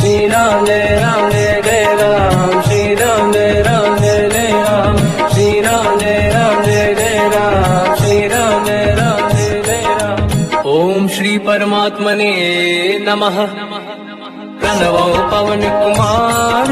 श्री राम जय जय राम, श्री राम जय जय राम, श्री राम जय जय राम, श्री राम जय जय राम। ओम श्री परमात्मने नमः। प्रणवो पवन कुमार,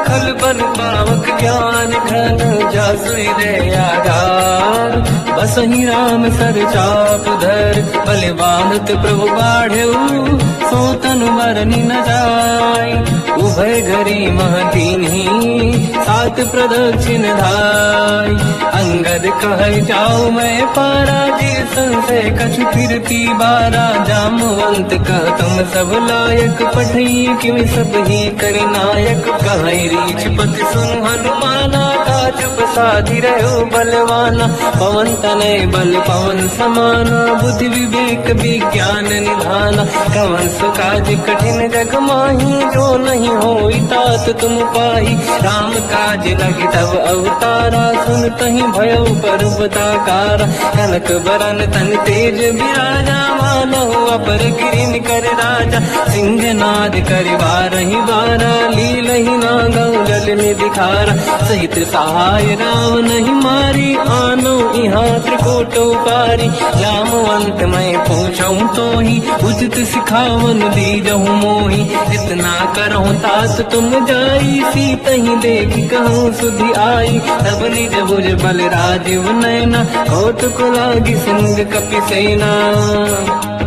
खल बल पावक ज्ञान घन, जासु हृदय आधार। बसहि राम सर चाप धर, बलवानत प्रभु बाढ़ऊ, सो तनु मरनि न जाय। उभय घरी महदीन्ही, सात प्रदक्षिण धाय। अंगद कह जाऊ मैं पारा, जी संशय कछु फिरती बारा। जामवंत कह तुम सब लायक, पठई किम सब ही कर नायक। कहीं रीछ पति सुन हनुमाना, काज प्रसादी रहो बलवाना। पवन तनय बल पवन समाना, बुद्धि विवेक विज्ञान निधाना। कवन सुकाज कठिन जग माही, जो नहीं होई तात तुम पाही। राम काज लगी तब अवतारा, सुन तहि भयो पर्वताकारा। कनक बरन तन तेज बिराजा, मानहु अपर गिरिन कर राजा। सिंहनाद करिवारहि बारा, लीलहि नागौ जल निधिखारा। सहित सहाय राम नहीं मारी, आनो इहाँ त्रिकोट उपारी। जामवंत मैं पूछऊँ तोहि, उचित सिखावन दीजहु मोहि। इतना करहु तात तुम जाई, सीतहि देख कहूँ सुधि आई। तब निज भुज बल राजीव नैना, कौतुक लागी सिंह कपिसेना।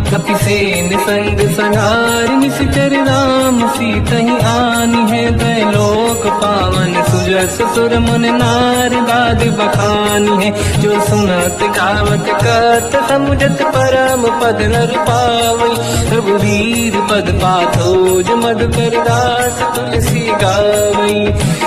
कपिसेन संग संहार, निश्चर राम सीतहि आनी है। दैलोक पावन सुजस सुर मुन नार, गाद बखानी है। जो सुनत गावत कत, समुझत परम पद नर पावई। रघुवीर पद पाथोज, मधुकर दास तुलसी गावई।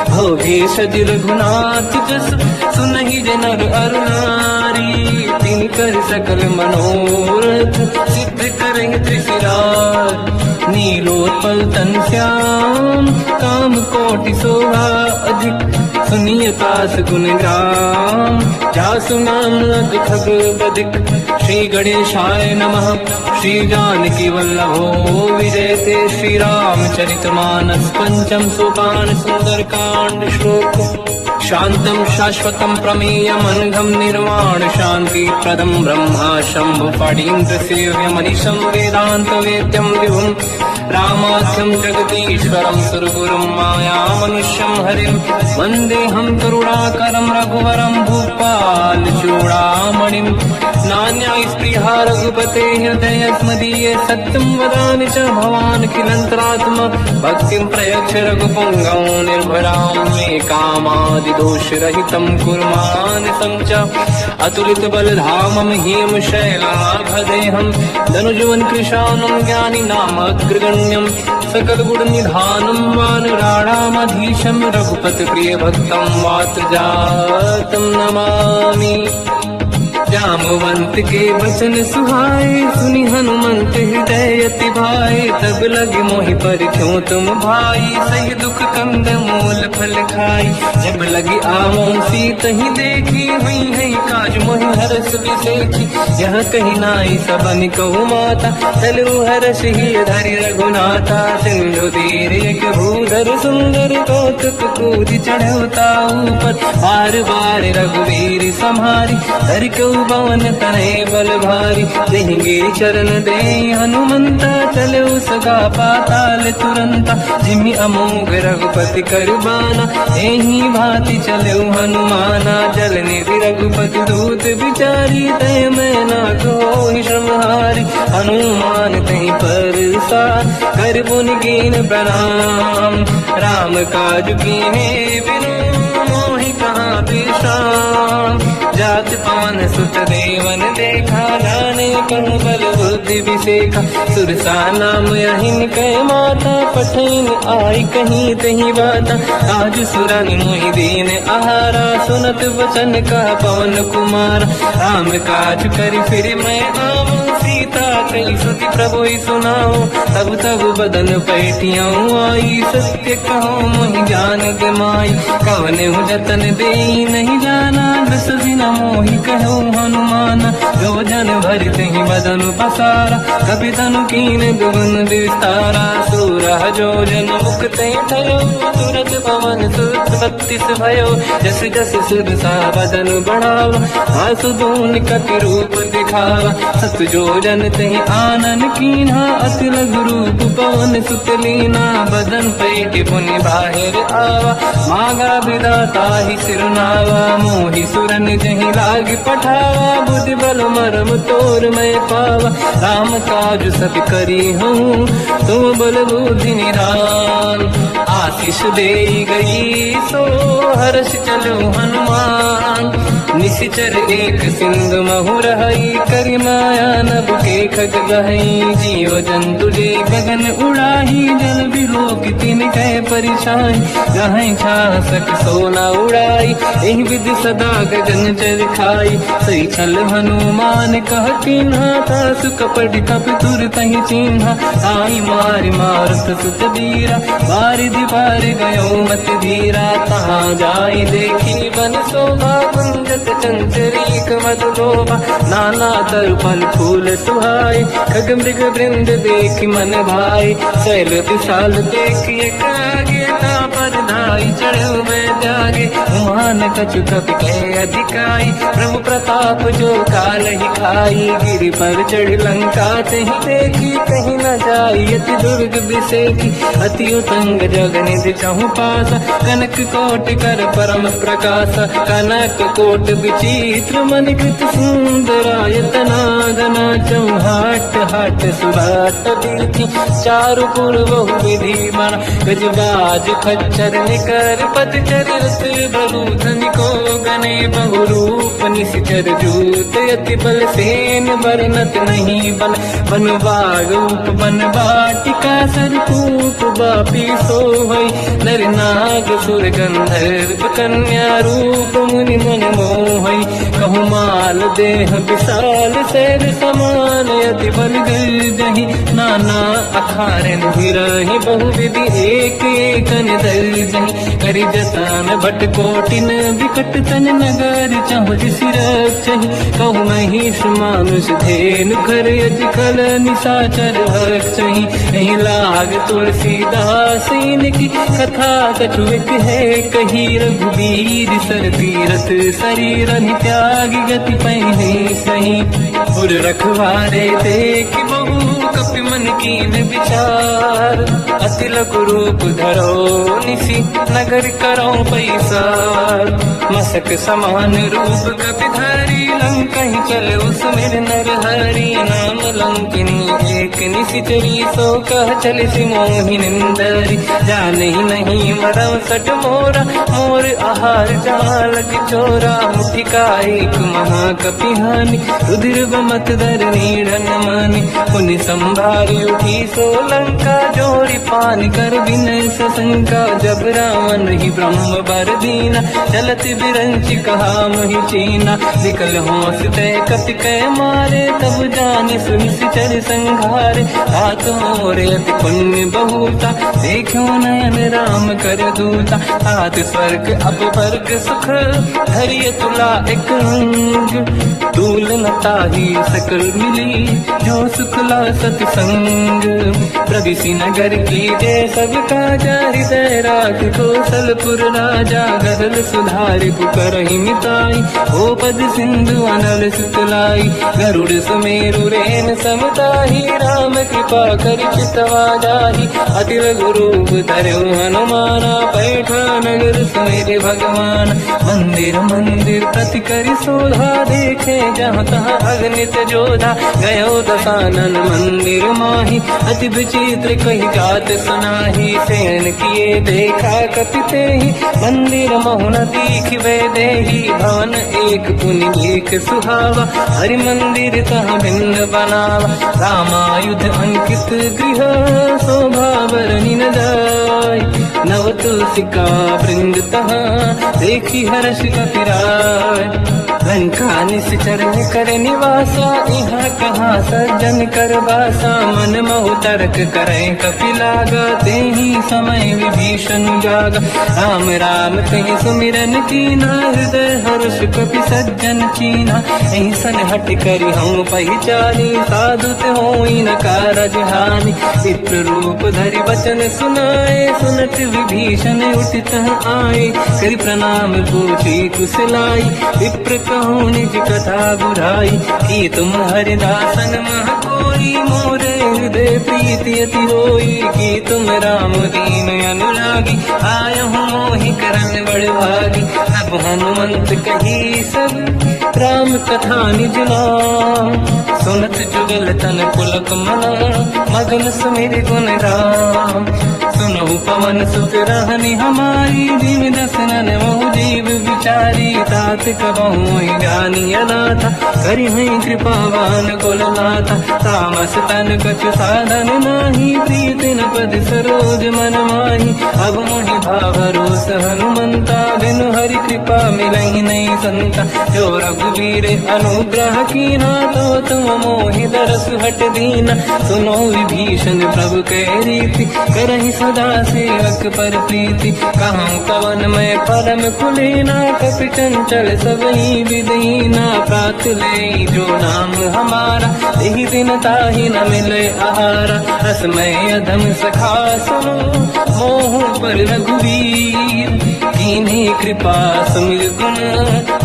भोगे सज रघुनाथ जस, सुनहि जनर अरु नारी। तिन कर सकल मनोरथ, सिद्ध करें त्रिशिरार। नीलोत्पल तन श्याम, काम कोटि शोभा अधिक। सुनिय तास गुण ग्राम, जासु नाम अग खग बदिक। श्री गणेशाय नमः। श्री जानकी वल्लभो विजयते, श्री रामचरित मानस। पंचम सोपान सुंदर कांड श्लोक। शांतं शाश्वतं प्रमेयम्, अनघं निर्वाण शांति प्रदं। ब्रह्मा शंभु फणीन्द्र सेव्यमनिशं, वेदांत वेद्यं विभुं। रामाख्यं जगदीश्वरं, सुरगुरुं मायामनुष्यं हरिं। वन्देऽहं करुणाकरं रघुवरं, भूपाल चूडामणिं। नान्या स्पृहा रघुपते हृदयस्मदीये, सत्यं वदामि च भवान् खिलन्तरात्मा। भक्तिं प्रयच्छ रघुपुङ्गं, निर्भरां मे कामादिदोषरहितं कुर्मानितं च। अतुलित बलधामं हेम शैलाभदेहं, धनुजवन कृशानं ज्ञानी नाम अग्रगण्यं। सकल गुण निधानं वानराणामधीशं, रघुपति प्रिय भक्तं वातजातं नमामि। जामवंत के वचन सुहाए, सुनि हनुमंत हृदय अति भाए। तब लगे मोहि पर क्यों तुम भाई, सही दुख कंद मूल फल खाई। जब लगी आवों सीतहि देखी, हुई है काज मोहि हरस बिसेखी। यह कही नाई सबन कहु माता, चलु हरष ही धरि रघुनाथा। सिंधु तीर एक भूधर सुंदर, कौतुक कूदि चढ़ौता ऊपर। बार बार रघुवीर सम्हारी, धरि कऊ पवन तनय बल भारी। देंगे चरण दे हनुमंता, चले सगा पाताल तुरंता। जिमि अमोघ रघुपति करबाना, एही भांति चले हनुमाना। जल निधि रघुपति दूत बिचारी, तय मैं ना कोई श्रमहारी। हनुमान तहि परसा, कर पुनि कीन प्रणाम। राम काज कीने बिनु, मोहि कहाँ विश्राम। जात पावन सुत देवन देखा, जाने कहूँ बल बुद्धि विसेखा। सुरसा नाम अहिन कै माता, पठैन आई कहीं तही बाता। आज सुरन मोहि दीन आहारा, सुनत वचन का पवन कुमार। राम काज करि फिर मैं आऊँ, सीता कई सुति प्रभु सुनाओ। तब तब बदन पैठियाँ आई, सत्य कहो मोहि जान गमाई। कवन जतन दे नहीं जाना, दस दिन मोहि कहु हनुमान, जो जन भरते ही बदन पसारा, कपि तनु कीन दुगुन विस्तारा। सूरह जो जन मुक्ते थयो, तुरत पवन सुत 32 भयो। जस जस सुरसा बदन बढ़ावा, आसु दून कपि रूप दिखावा। सत जो जन तहि आनन कीन्हा, अति लघु रूप पवन सुत लीना। बदन पैठ पुनि बाहिर आवा, मांगा विधाता ही सिरनावा। मोहि सुरन जहि लाग पठावा, बुद्धि बल मरम तोर मैं पावा। राम काज सब करी हूँ, तुम बल बुद्धि निधान। आशीष दे गई सो हर्ष चलो हनुमान। निशिचर एक सिंधु महु रहई, करि माया नभ के खग गहई। जीव जंतु जे गगन उड़ाही, जल बिलोक तिन कह परिछाई। जहाँ छासक सोना उड़ाई, एहि विधि सदा गगन चर खाई। सही छल हनुमान कह कीन्हा, तासु कपट कप तुर तहि चिन्हा। आई मारि मारुत सुत बीरा, बारिधि पार गयो मत धीरा। तहाँ जाई देखी बन शोभा, कुंजत चंचरीक मधु लोभा। नाना तरु फल फूल सुहाई, खग मृग वृंद देखि मन भाई। शैल विशाल देखि एक आगे, पर धाई चढ़ो मैं जागे। मान कछु कपि कह अधिकाई, प्रभु प्रताप जो काल ही खाई। गिरि पर चढ़ लंका तहि देखी, कहीं न जाई अति दुर्ग बिसेकी। अति उतंग जग निधि चहु पासा, कनक कोट कर परम प्रकाश। कनक कोट विचित्र मणिकृत सुंदरायतना घना। चौहाट हाट सुराट दीति, चारु पुर बहु विधि बना। गजबाज खच्चर निकर पतचर, रस बहु धनिको गने बहु रूप। निशिचर जूत अति बल सेन, बरनत नहीं बन। बन बाग रूप बन बाटिका, सरकूप बापी सोहई। नर नाग सुर गंधर्व कन्या, रूप मुनि मन मोहई। कहु माल देह विशाल, शैल समान अति बल गर्जहि। नाना अखारन भिरहि, बहु विधि एक एकन दर्जहि। करि जतन भट कोटिन, विकट तन नगर चहु सिरक्षहि। कहु महिष मानुष धेनु, खर अजकल निशाचर भक्षहि। एहि लाग तुलसीदास इनकी, कथा कछु एक है कही। रघुबीर सर तीरथ शरीर, त्याग गति पहि सही। उर रखवारे देख बहु, कपि मन कीन विचार। अति लघु रूप धरो निशि, नगर करो पैसार। मसक समान रूप कपि धरी, लंका ही चले उसमें नर हरि। नाम लंकिनी एक निशिचरी, सो कह चल सि मोहि निंदरी। जाने नहीं मरम सट मोरा, मोर आहार जाल चोरा। मुठिका एक महाकपि हानि, रुधिर बमत धरनी ढन मानि। पुनि संभारी उठी सो लंका, जोरी पानी कर विनय सशंका। जब रावण ही ब्रह्म बर दीना, चलत बिरंच कहा मोहि चीना। विकल होश तय कपि कह मारे, तब जाने सुनिश्चर संघारे। हाथ मोरे अति पुण्य बहुता, देखो नयन राम कर दूता। हाथ स्वर्ग अब वर्ग सुख, धरिय तुला एक अंग। दूल न ताहि सकल मिली, जो सुखला सतसंग। प्रविशि नगर की जय सब काजा, हृदय राख कौशलपुर राजा। गरल सुधारि पुकारहि मिताई, ओ पद सिंधु अनल सुतलाई। गरुड़ सुमेरु रेन समताहि, राम कृपा करि चितवा जाहि। अति लघु रूप धरऊ हनुमाना, पैठा नगर सुमेरि भगवान। मंदिर मंदिर प्रति करि शोधा, देखे जहाँ तहाँ अगणित जोधा। गयो दशानन मंदिर माहि, अति विचित्र कही जात सुनाही। सेन किए देखा कपि तेहि, मंदिर महु न दीखिबे देहि। भवन एक पुनि एक सुहावा, हरि मंदिर तहाँ भिन्न बनावा। रामायुध अंकित गृह, शोभा बरनि न जाय। नव तुलसी का वृंद तहाँ देखी हर्ष कपिराय। लंका निश्चर कर निवासा यहाँ कहाँ सज्जन कर बासा। मन महु तर्क करें कपिलागा तेहि समय विभीषण जागा। राम राम कहीं सुमिरन कीना हृदय हर्ष कपि सज्जन चीना। ऐसन हट करी हम पहचानी साधु ते होई न कारज हानि। विप्र रूप धरि वचन सुनाए सुनत विभीषण उठित आए। करि प्रणाम पूछी कुशलाई विप्र कहूँ निज कथा बुराई। कि तुम हरिदासन मह कोई मोरे हृदय प्रीति अति होई। कि तुम राम दीन अनुरागी आयहु मोहि करन बड़ भागी। तब हनुमंत कही सब राम कथा निज नाम। सुनत जुगल तन पुलक मना मगन सुमिर गुण राम। सुनहु पवन सुत रहनि हमारी जीव दसनन मोह जीव विचारी। तात कबहु जानी अनाथा करि हई कृपावान कुलनाथा। तामस तन कछु साधन नाही प्रीत न पद सरोज मन माही। अब मोहि भावरोस हनुमंता बिनु हरि कृपा मिलहि नहीं संता। जो रघुवीर अनुग्रह कीना तो तुम मोहि दरस हट दीना। सुनो विभीषण प्रभु के रीति करहि सदा सेवक पर प्रीति। कहूँ कवन मैं परम कुलीना कपि चंचल सबहि विदीना। प्रात ले जो नाम हमारा यही दिन ताहि न मिले आहारा। रसमय अधम सखा सुनो मोह पर रघुवीर। कीन्ही कृपा सुमिर गुण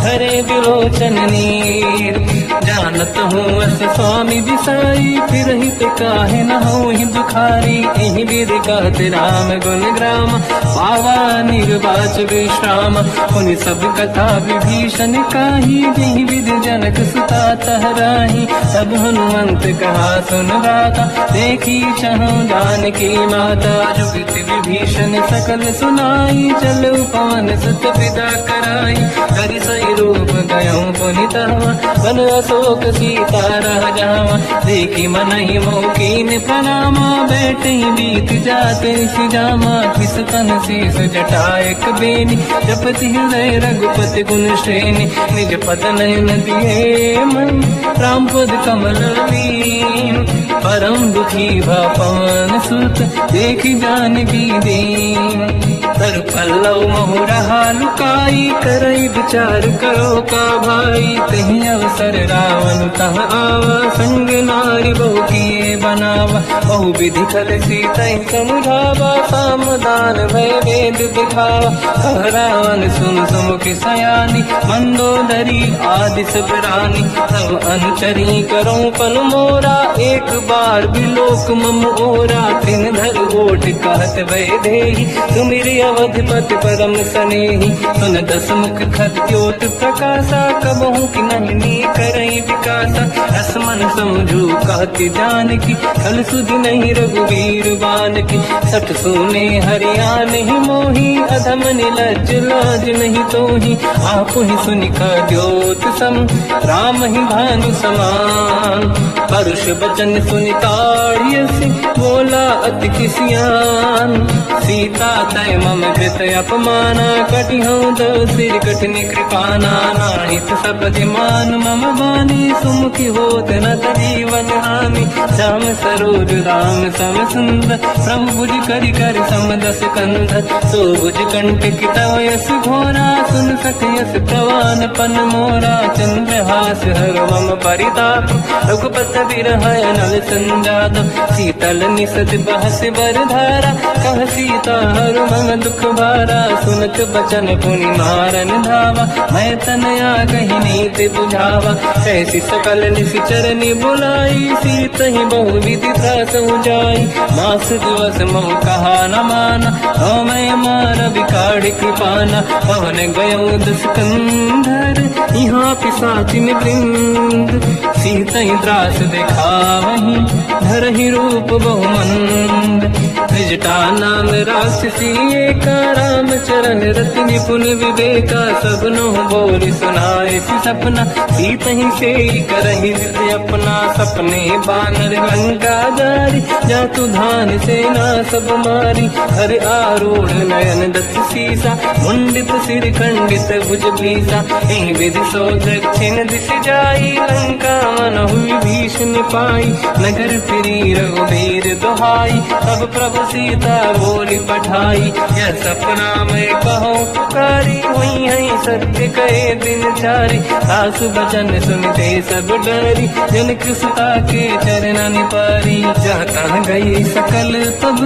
हरे विलोचन नीर। जानत हूँ अस स्वामी बिसाई फिर हित काहे न होहि दुखारी। एहि विधि कहत राम गुण ग्राम पावा निर्वाच विश्राम। उन सब कथा विभीषण काही जेहि विधि जनक सुता तहराही। तब हनुमंत कहा सुन राता देखी चहु जानकी माता। जुगति विभीषण सकल सुनाई चलु पवन सुत पिता कराई। करि सही रूप गयऊँ पुनितवा बन अशोक सीता रह जावा। देखी मनहि मोह कीन प्रणामा बैठे बीत जाते सिजामा। किस तन शीस जटायक बेनी जपति हृदय रघुपति गुण श्रेणी। निज पद नयन दिए मन राम पद कमल लीन। परम दुखी भा पवन सुत देखी जानकी दीन। तर पल्लव महु रहा लुकाई करई विचार करो का भाई। तहि अवसर रावण तह आवा संग नारी बहु किए बनावा। बहु विधि खल सीता समुझावा सामदान भय वेद दिखावा। कह रावण सुन सुमुख सयानी मंदोदरी आदि सब रानी। तब अनुचरी करो पन मोरा एक बार बिलोक मम ओरा। तीन धर ओट कहत भय देहि तुमिरि अवधिपति परम सनेहि। सुन दस मुख खद्योत प्रकाशा कबहु कि नहिनी करई विकासा। असमन समझू कहती जानकी कल सुधि नहीं रघुवीर बानकी। सठ सुने हरियाण ही मोही अधम निलज लाज नहीं तोही। आप ही सुनि खद्योत सम राम ही भानु समान। परुष बचन सुनि ताड़ियसि बोला अति किसियान। सीता तय मम कृत अपमाना कटिहऊँ दो सिर कठिन कृपाना। नाहित सपदि मान मम बानी सुमुखी होत न जीवन हानि। श्याम सरोज राम सम सुंदर प्रभु भुज करि कर समदस कंध। सो भुज कंठ तव यस घोरा सुन सक यस प्रवान पन मोरा। चंद्रहास हर मम परिताप रघुपत बिरह नल संजात। शीतल निसत बहस बरधारा कह सीता हर मम दुख भारा। सुनत बचन पुनि मारन धावा मैं तनया कही नीति बुझावा। ऐसी सकल निश्चरनि बुलाई सीत ही बहु विधि त्रास जाई। मास दिवस मोह कहा न माना तो मैं मार बिकाड़ कृपाना। पवन गयो दुष्कंधर यहाँ पिशाचिन वृंद। सीत ही त्रास दिखावहीं धरहि रूप बहुमंद। त्रिजटा नाम राक्षसी एका, राम चरण रति निपुण विवेका, सबनो बोल सुनाए सी सपना, सीत ही से करहि जिद अपना, सपने बानर लंका जारी, जातु धान सेना सब मारी, हर आरूढ़ नयन दत्त सीसा, मुंडित सिर खंडित भुज भीसा, एहि विधि सो दक्षिण दिश जाई, लंका मन हुई भीषण पाई, नगर फिरी रघुबीर दुहाई, तब प्रभु सीता बोली पठाई, यह सपना मैं कहूँ पुकारी, हुई है सत्य कहे दिन चारी, सासु बचन सुनते सब डरी, जनक सुता के चरण पारी, जहाँ तहाँ गई सकल तब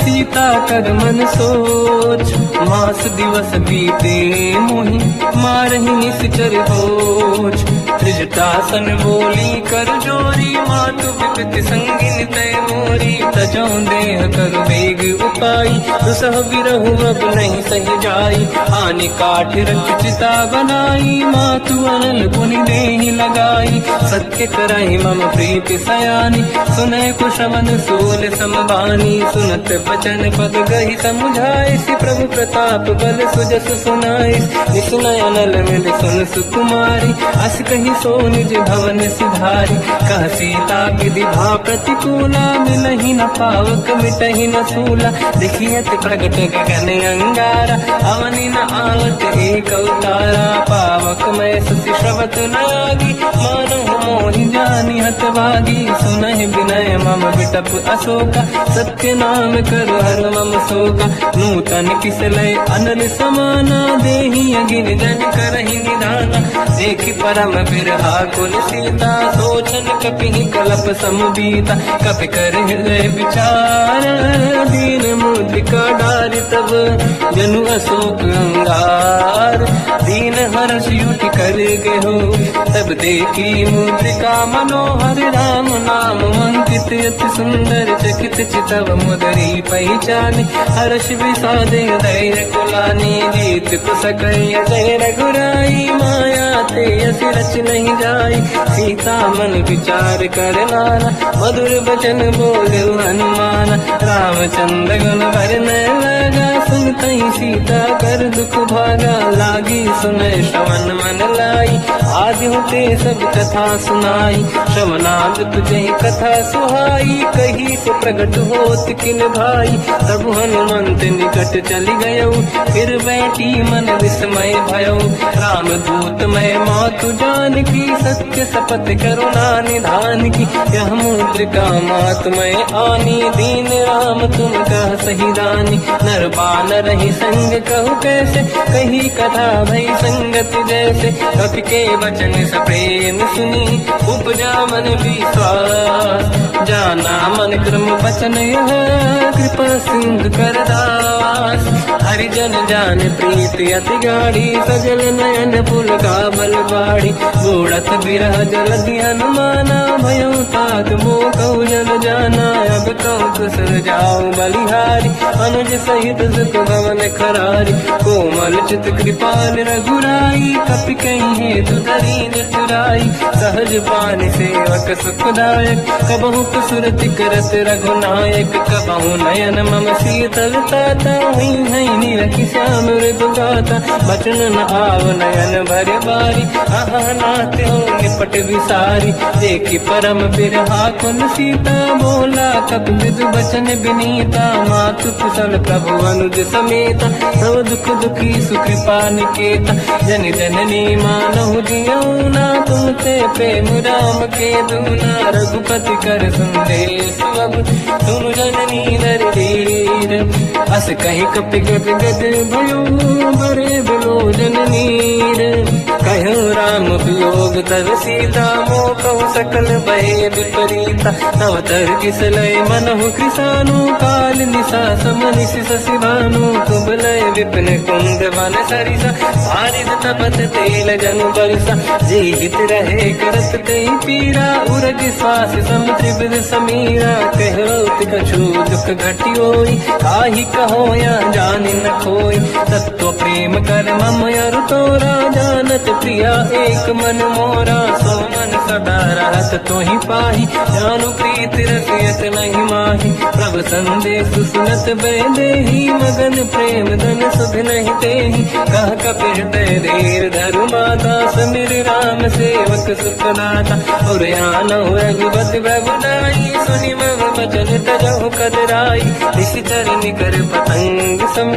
सीता कर मन सोच, मास दिवस बीते मोहि मारहि निश्चर होच, त्रिजटासन बोली कर जोरी, मातु विपति संगिन तय मोरी, तजो देह कर वेग उपाई, दुसह विरहु अब नहीं सही जाई, आने काठ रख चिता बनाई, मातु अनल पुनि देहि लगाई, सत्य कराई मम प्रीति सयानी, सुनय कुशवन सूल समबानी, सुनत बचन पद गहि समुझाए, सि प्रभु प्रताप बल सुजस सुनाई, निसुनय अनल मिल सुन सुकुमारी, अस कहि सो निज भवन सिधारी, कह सीता विधि भा प्रतिकूला, मिलहि न पावक मिटहि न सूला, देखियत प्रगट गगन अंगारा, अवनि न आवत एक अवतारा, पावक मैं ससि श्रवत न आगी, मानहु मोहि जानि हतभागी, सुनहि विनय मम विटप अशोका, सत्य नाम करु हर मम शोका, नूतन किसलय अनल समाना, देहि अगिन जन करहि निधाना, देखि परम बिरहा कुल सीता, सोचन कपिहि कलप समबीता, कपि कर हृदय विचार, दीन मुद्रिका डारि तब जनु अशोक अंगार, दीन हर्ष युति कर गेहो, तब देखी मुद्रिका मनोहर, राम नाम अंकित अति सुंदर, चकित चितव मुदरी पहचान, हर्ष विषादे धैर्य कुलानी, जीत कुसकय जय रघुराई, माया ते अस रच नहीं जाई, सीता मन विचार कर नाना, मधुर बचन बोले हनुमान, रामचंद्र गुण वरनय लगा, सुनतहि सीता कर दुख भागा, लागी सुनय श्रवण मन लाई, आदि होते सब कथा सुनाई, श्रवणाद तुझे कथा सुहाई, कही से प्रगट होत किन भाई, तब हनुमंत निकट चली गयो, फिर बैठी मन विस्मय भयो, राम दूत मैं मातु जान की, सत्य शपथ करुणा निधान की, यह मुद्रिका मात मैं आनी, दीन राम तुम कह सही दानी, नर बानर ही संग कहु कैसे, कही कथा भई संगत जैसे, कपि के वचन सप्रेम सुनी, उपजा मन विश्वास, जाना मन क्रम वचन यह, कृपा सिंधु कर दास, हरिजन जान प्रीति अति गाढ़ी, सजल नयन पुल का बल बाढ़ी, बूढ़त बिरह जल हनुमाना, भयो तात मोह कहु जल जाना, अब कहु कुशल जाओ बलिहारी, अनुज सहित सुख भवन खरारी, कोमल चित कृपाल रघुराई, कपि कहीं हेतु दरीन चुराई, सहज पान सेवक सुखदायक, कबहु कुसुरति करत रघुनायक, कबहु नयन मम शीतल ताता, हुई है निरखि श्याम मृदुगाता, बचन न आव नयन भर बारी, आहा नाथ हो निपट विसारी, देखि परम बिरहा कुल सीता, बोला कपि मृदु बचन विनीता, मातु कुशल प्रभु अनुज समेता, सब दुख दुखी सुकृपा निकेता, जन जननी मानहु जियौना, तुम ते प्रेम राम के दूना, रघुपति कर संदेश अब तुम जननी नर धीर, अस कहि कपि गद गद भयो, बरे बिलोचन नीर, कहो राम वियोग तब सीता, मोह कहु सकल भय विपरीता, तव तर किसलय मनहु कृसानु, काल निशा समनिश शशि भानु, कुबलय विपिन कुंद वन सरिसा, बारिद तपत तेल जनु बरसा, जीवित रहे करत कई पीरा, उरग श्वास सम त्रिविध समीरा, कहत कछु दुख घटी होई, काहि कहो या जानि न खोई, तत्व प्रेम कर मम अरु तोरा, जानत प्रिया एक मन मोरा, सो मन सदा रहत तो ही पाही, जानु प्रीत रसियत नहीं माही। प्रभु संदेश सुनत बैदेही, मगन प्रेम धन सुध नहीं तेही। कह कपि हृदय धीर धरु माता, समिर राम सेवक सुखदाता। और आनहु रघुपति प्रभुदाई, सुनि मम बचन तजहु कदराई। निशिचर निकर पतंग सम,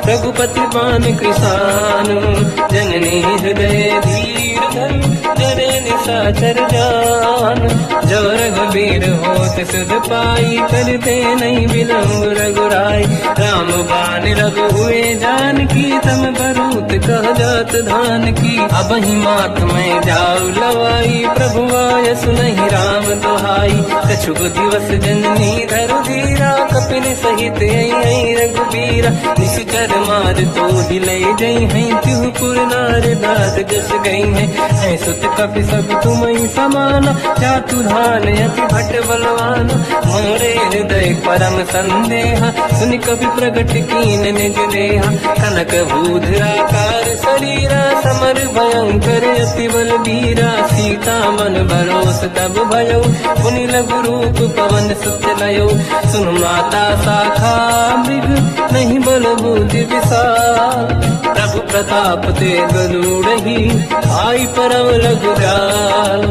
रघुपति बान कृसानु। जननी हृदय धीर धरु, जरे निशाचर जान। जो रघुबीर होत सुध पाई, करते नहीं विलम्ब रघुराई। राम बान रघु हुए जानकी, तम भरूत कह जात धान की। अब ही मात में जाऊ लवाई, प्रभु आय सुनहि राम दुहाई। कछुक दिवस जननी धरु धीरा, कपिन सहित आई रघुबीरा। निशिचर मार तो हिलै जई हैं, तिहु पुर नार दाद जस गई है। सुत कपि सब तुमहि समाना, जातु धान अति भट बलवाना। मोरे हृदय परम संदेहा, सुनि कपि प्रगट कीन निज देहा। कनक भूधराकार शरीरा, समर भयंकर अति बलबीरा। सीता मन भरोस तब भयो, पुनि लघु रूप पवन सुत लयो। सुन माता शाखा मृग, नहीं बल बुद्धि विशाल। प्रभु प्रताप ते गरुड़हि, आई परम रघुराल।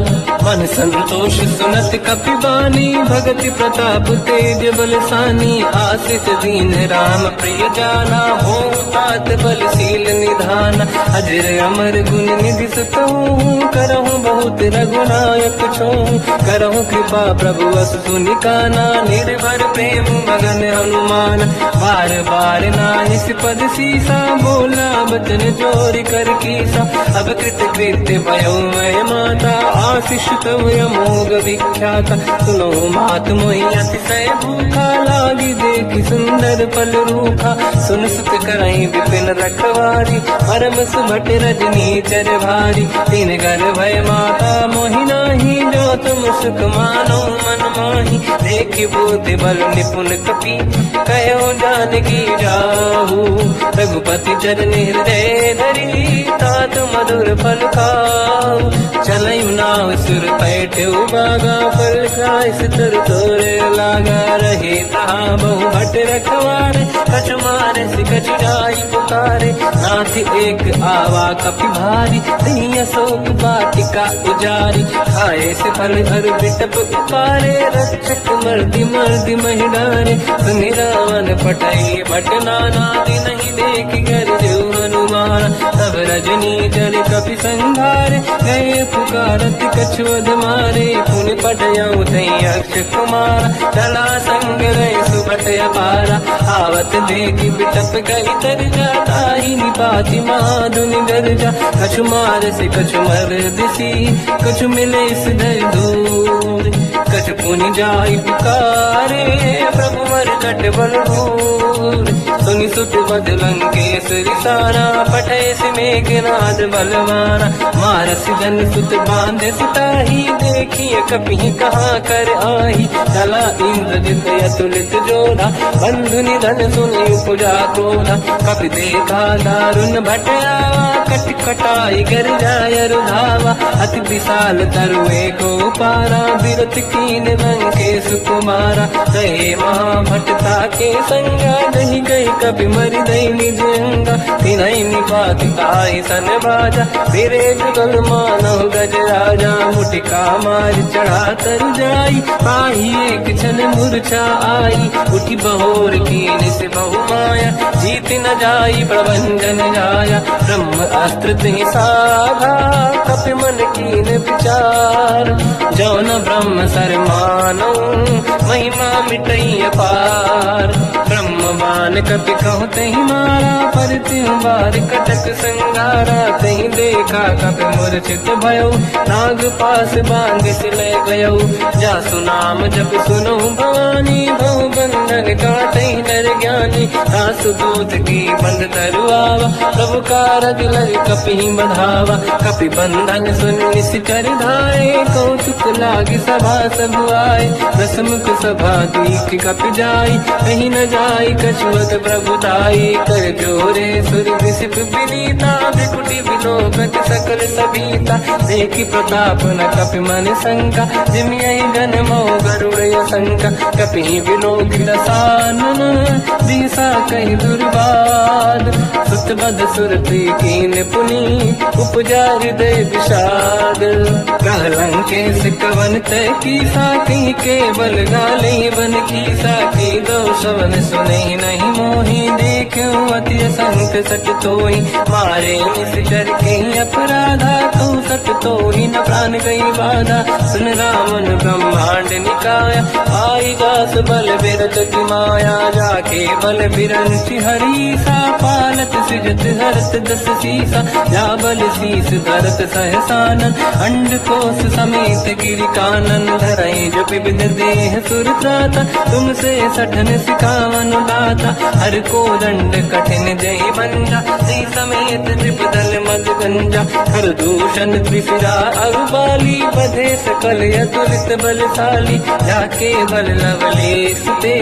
मन संतोष सुनत कपि बानी, भगति प्रताप तेज बलसानी। आशीष दीन राम प्रिय जाना, हो तात बलशील निधान। अजर अमर गुण निधि सुतहु, करहु बहुत रघुनायक छोहु। करहु कृपा प्रभु अस सुनि काना, निर्भर प्रेम मगन हनुमान। बार बार नाहिस पद सीसा, बोला बचन जोरि कर कीसा। अब कृत कृत्य भयो मैं माता, आशीष तव अमोघ विख्याता। सुनो मात मोहि अतिशय भूखा, लागी देखि सुंदर फल रूखा। सुन सुत करहि विपिन रखवारी, परम सुभट रजनी चर भारी। तीन घर भय माता मोहि नाही, जो तुम सुख मानो मन माही। देखि बुद्धि बल निपुण कपि, कहो जानकी जाहू। रघुपति चरण हृदय धरी, तात मधुर फल खाऊ। चलयु नाव सुर पैठे बागा, फल खाय सितर तोरे लागा। रहे तहाँ बहु भट रखवारे, कछु मारे सि कछु जाई पुकारे। नाथ एक आवा कपि भारी, दही अशोक वाटिका उजारी। खाए से फल हर बिटप उपारे, रक्षक मर्दि मर्दि महि डारे। सुनि रावण पटई भट नाना, नहीं देख कर जो हनुमान। तब रजनी जल कपि संघारे, गए पुकारत कछुअध मारे। पुनि पटयऊ तई अक्ष कुमार, चला संग रहे सुभट अपारा। आवत देखि बिटप गई तरजा, ताहि निपाति महाधुनि गरजा। कछु मार से कछु मर दिसी, कछु मिले सिधर दूर। कछु पुनि जाई पुकारे, प्रभु मर कट बल भूर। सुनि सुत बद लंकेश्वरी सारा, पठय से मेघनाद बलवाना। मारस जन सुत बांधे सिताही, देखिए कपि कहाँ कर आही। चला इंद्रजित अतुलित जोधा, बंधु निधन सुनि उपजा क्रोधा। कपि देखा दारुण भट आवा, कट कटाई गर जाय रुधावा। अति विशाल तरुए को पारा, बिरत कीन लंकेश कुमारा। कहे महाभटता के संगा, दही गई कपि मरि दई निज अंगा। तिन्हि निपाति ताहि सन बाजा, फिरे जुगल मानव गज राजा। मुटिका मार चढ़ा तरु जाई, पाही एक क्षण मूर्छा आई। उठी बहोर कीन से बहु माया, जीत न जाई प्रभंजन जाया। ब्रह्म अस्त्र तिहि साधा, कपि मन कीन विचार। जौन ब्रह्म सर मानो, महिमा मिटई अपार। ब्रह्म बान कपि कहु तहि मारा, पर तिहु बार कटक संगारा। तहि देखा कपि मूर्छित भयो, नाग पास बांध सिलय गयो। जासु नाम जप सुनहु भवानी, बहु बंधन काटहि नर ज्ञानी। आई, दास दूत की बंद तरुआवा, प्रभु कारज लग कपि बंधावा, कपि बंधन सुन निश्चर धाये, कौतुक लागी सभा सब आए, दसमुख सभा दीख कपि जाई, कहीं न जाई कछुअत प्रभु दाई, कर जोरे सुर विसिप विनीता, बिकुटी विलोकत सकल सबीता, देखी प्रताप न कपि मन शंका, जिमियहि गण मोह गरुड़ शंका, कपि विलोकित सानन, दिशा कहीं दुर्बाद, सुत बद सुरति कीन पुनी, उपजा हृदय विषाद, कहलंकेश कवन तय कीसा, कहीं केवल गाले बन कीसा, की दो सवन सुने नहीं मोही, देखे अति संत सट तोई, मारे निश्चर कहीं अपराधा, तो सट तोही न प्राण कहीं बाधा, सुन रामन ब्रह्मांड निकाया, आई दास बल बिरत की माया, जाके बल बिरंचि हरीसा, पालत सिजत हरत दस सीसा, जा बल शीस धरत सहसानन, अंड कोश समेत गिरि कानन, धरई जो विविध देह सुर त्राता, तुमसे सठन सिखावन दाता, हर को दंड कठिन जय बंजा, श्री समेत त्रिपदल मद गंजा, हर दूषण त्रिशिरा अरुबाली, बधे सकल अतुलित बलशाली, जाके बल लवलेश ते,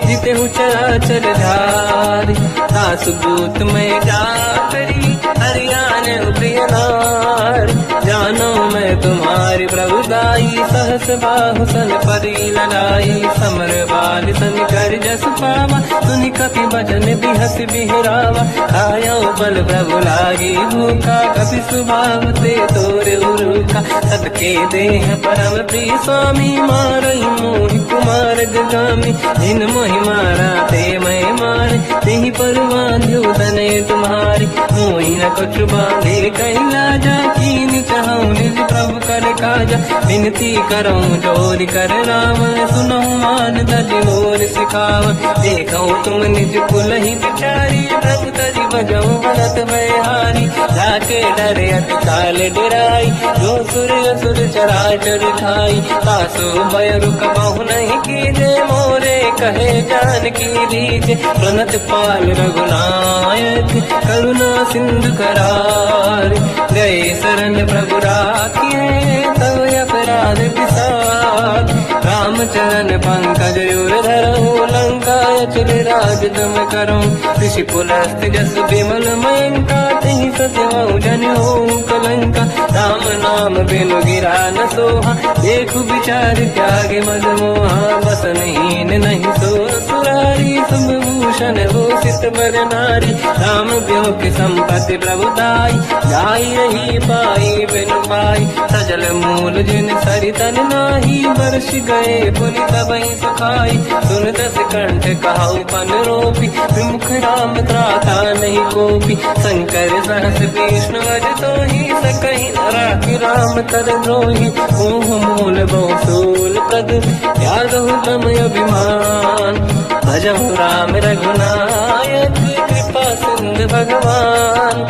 जिते चराचर धारी, दास दूत में जाकरी, हरियाण प्रिय नार, जानो मैं तुम्हारी प्रभुदाई, सहस बाहु सन परी लड़ाई, समर बाल सन कर जस पावा, सुनि कपि भजन बिहस बिहरावा, आयो बल प्रभु लागी भूखा, कपि स्वभाव ते तोरे उरुखा, सबके देह परम प्रिय स्वामी, मारई मोहि कुमार गगामी, जिन मोहि मारा ते मैं मारे, तेहि पर बांध्यो तनय तुम्हारी, मोहि न कछु बांधे कैला जा, कीन चाहूं निज प्रभु कर काजा, विनती करऊं जोर कर राम, सुनऊं मान तज मोर सिखाव, देखऊं तुम निज कुल ही बिचारी, प्रभु तज बजऊं भरत भयहारी, जाके डरे अति काल डराई, जो सुर असुर चराचर खाई, तासु भय रुक बहु नहीं कीजे, मोरे कहे जान की दीजे, प्रणत पाल रघुनायक, करुणा सिंधु करार, गए शरण प्रभु राखिए, तव अपराध विसार, रामचरण पंकज उर धरऊं, लंका अचल राज तुम करूं, ऋषि पुलस्त जस विमल मयंका, तिहि सत्यवं जन होऊं कलंका, राम नाम बिनु गिरा न सोहा, देखु विचार त्यागे मद मोहा, बसनहीन नहीं सो सुरारी, शुभ भूषण भूषित बर नारी, राम ब्यों की संपत्ति प्रभुदाई, जाई रही पाई बिनु पाई, सजल मूल जिन सरितन नाही, वर्ष गए पुनि तबहि सुखाई, सुन दस कंठ कहाऊ पन रोपी, विमुख राम त्राता नहीं कोपी, शंकर सहस विष्णु अज तोहि, सकहि न राखि राम कर द्रोही, मोह मूल बहुसूल प्रद, त्यागहु तम अभिमान, भजहु राम रघुनायक, कृपा सिंधु भगवान,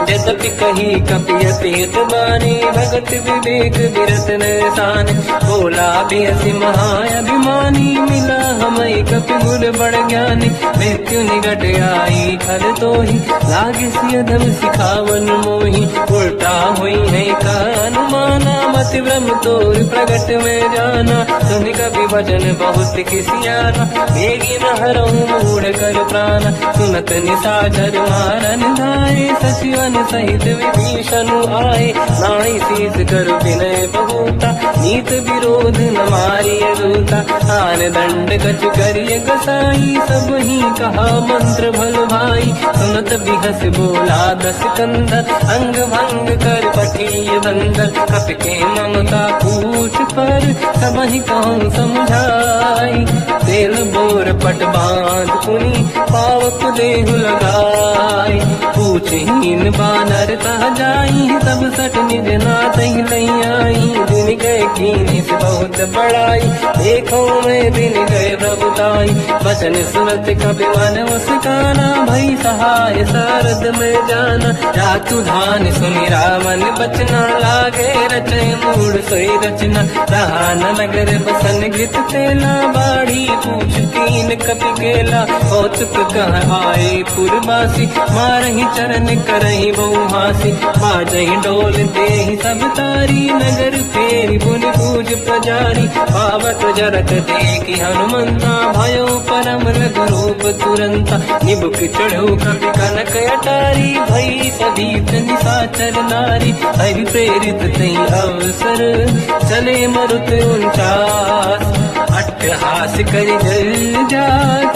यद्यपि कही कपि अतीत बानी, भगत विवेक विरत नसान, बोला बेसी महाअभिमानी, मिला हमें कपि गुर बड़ ज्ञानी, मृत्यु निकट आई खल तोहि, लागे सियधम सिखावन मोहि, उल्टा हुई है का अनुमाना, मति ब्रह्म तोर प्रगट में जाना, सुनि कपि वचन बहुत किसियाना, बेगी न हरऊं मूढ़ कर प्राण, सुनत निशाचर मारन धाये, सचिवन सहित विभीषण आए, नाई शीस कर विनय बहुता, नीत विरोध न मारिय दूता, आन दंड कछ करिय कसाई, सब ही कहा मंत्र भल भाई, सुनत बिहस बोला दस कंधर, अंग भंग कर पठिय बंदर, कपि के ममता पूछ पर, सब ही कहूँ समझाई, तेल बोर पट बांध पुनि, पावक देहु लगाई, पूछहीन बानर ता जाई, तब सट निज नाथ ही नहीं आई, दिन गए कीनी से बहुत बड़ाई, देखो मैं दिन गए प्रभुताई, वचन सुनत कपि मन मुस्काना, भई सहाय सारद में जाना, जातु धान सुनि रावण बचना, लागे रचे मूढ़ सोई रचना, रहा न नगर बसन गृत तेला, बाढ़ी पूछ कीन कपि केला, कौतुक कह आए पुरवासी, मारही चरण करही बहु हासी, बाजही डोल देहि सब तारी, नगर फेरी पुन पूज प्रजारी, पावत जरत देखी हनुमंता, भयो परम लघु रूप तुरंता, निबुक चढ़ो कपि कनक अटारी, भई सभीत निशाचर नारी, हरि प्रेरित तई अवसर, चले मरुत 49, अट्टहास करि जल जा,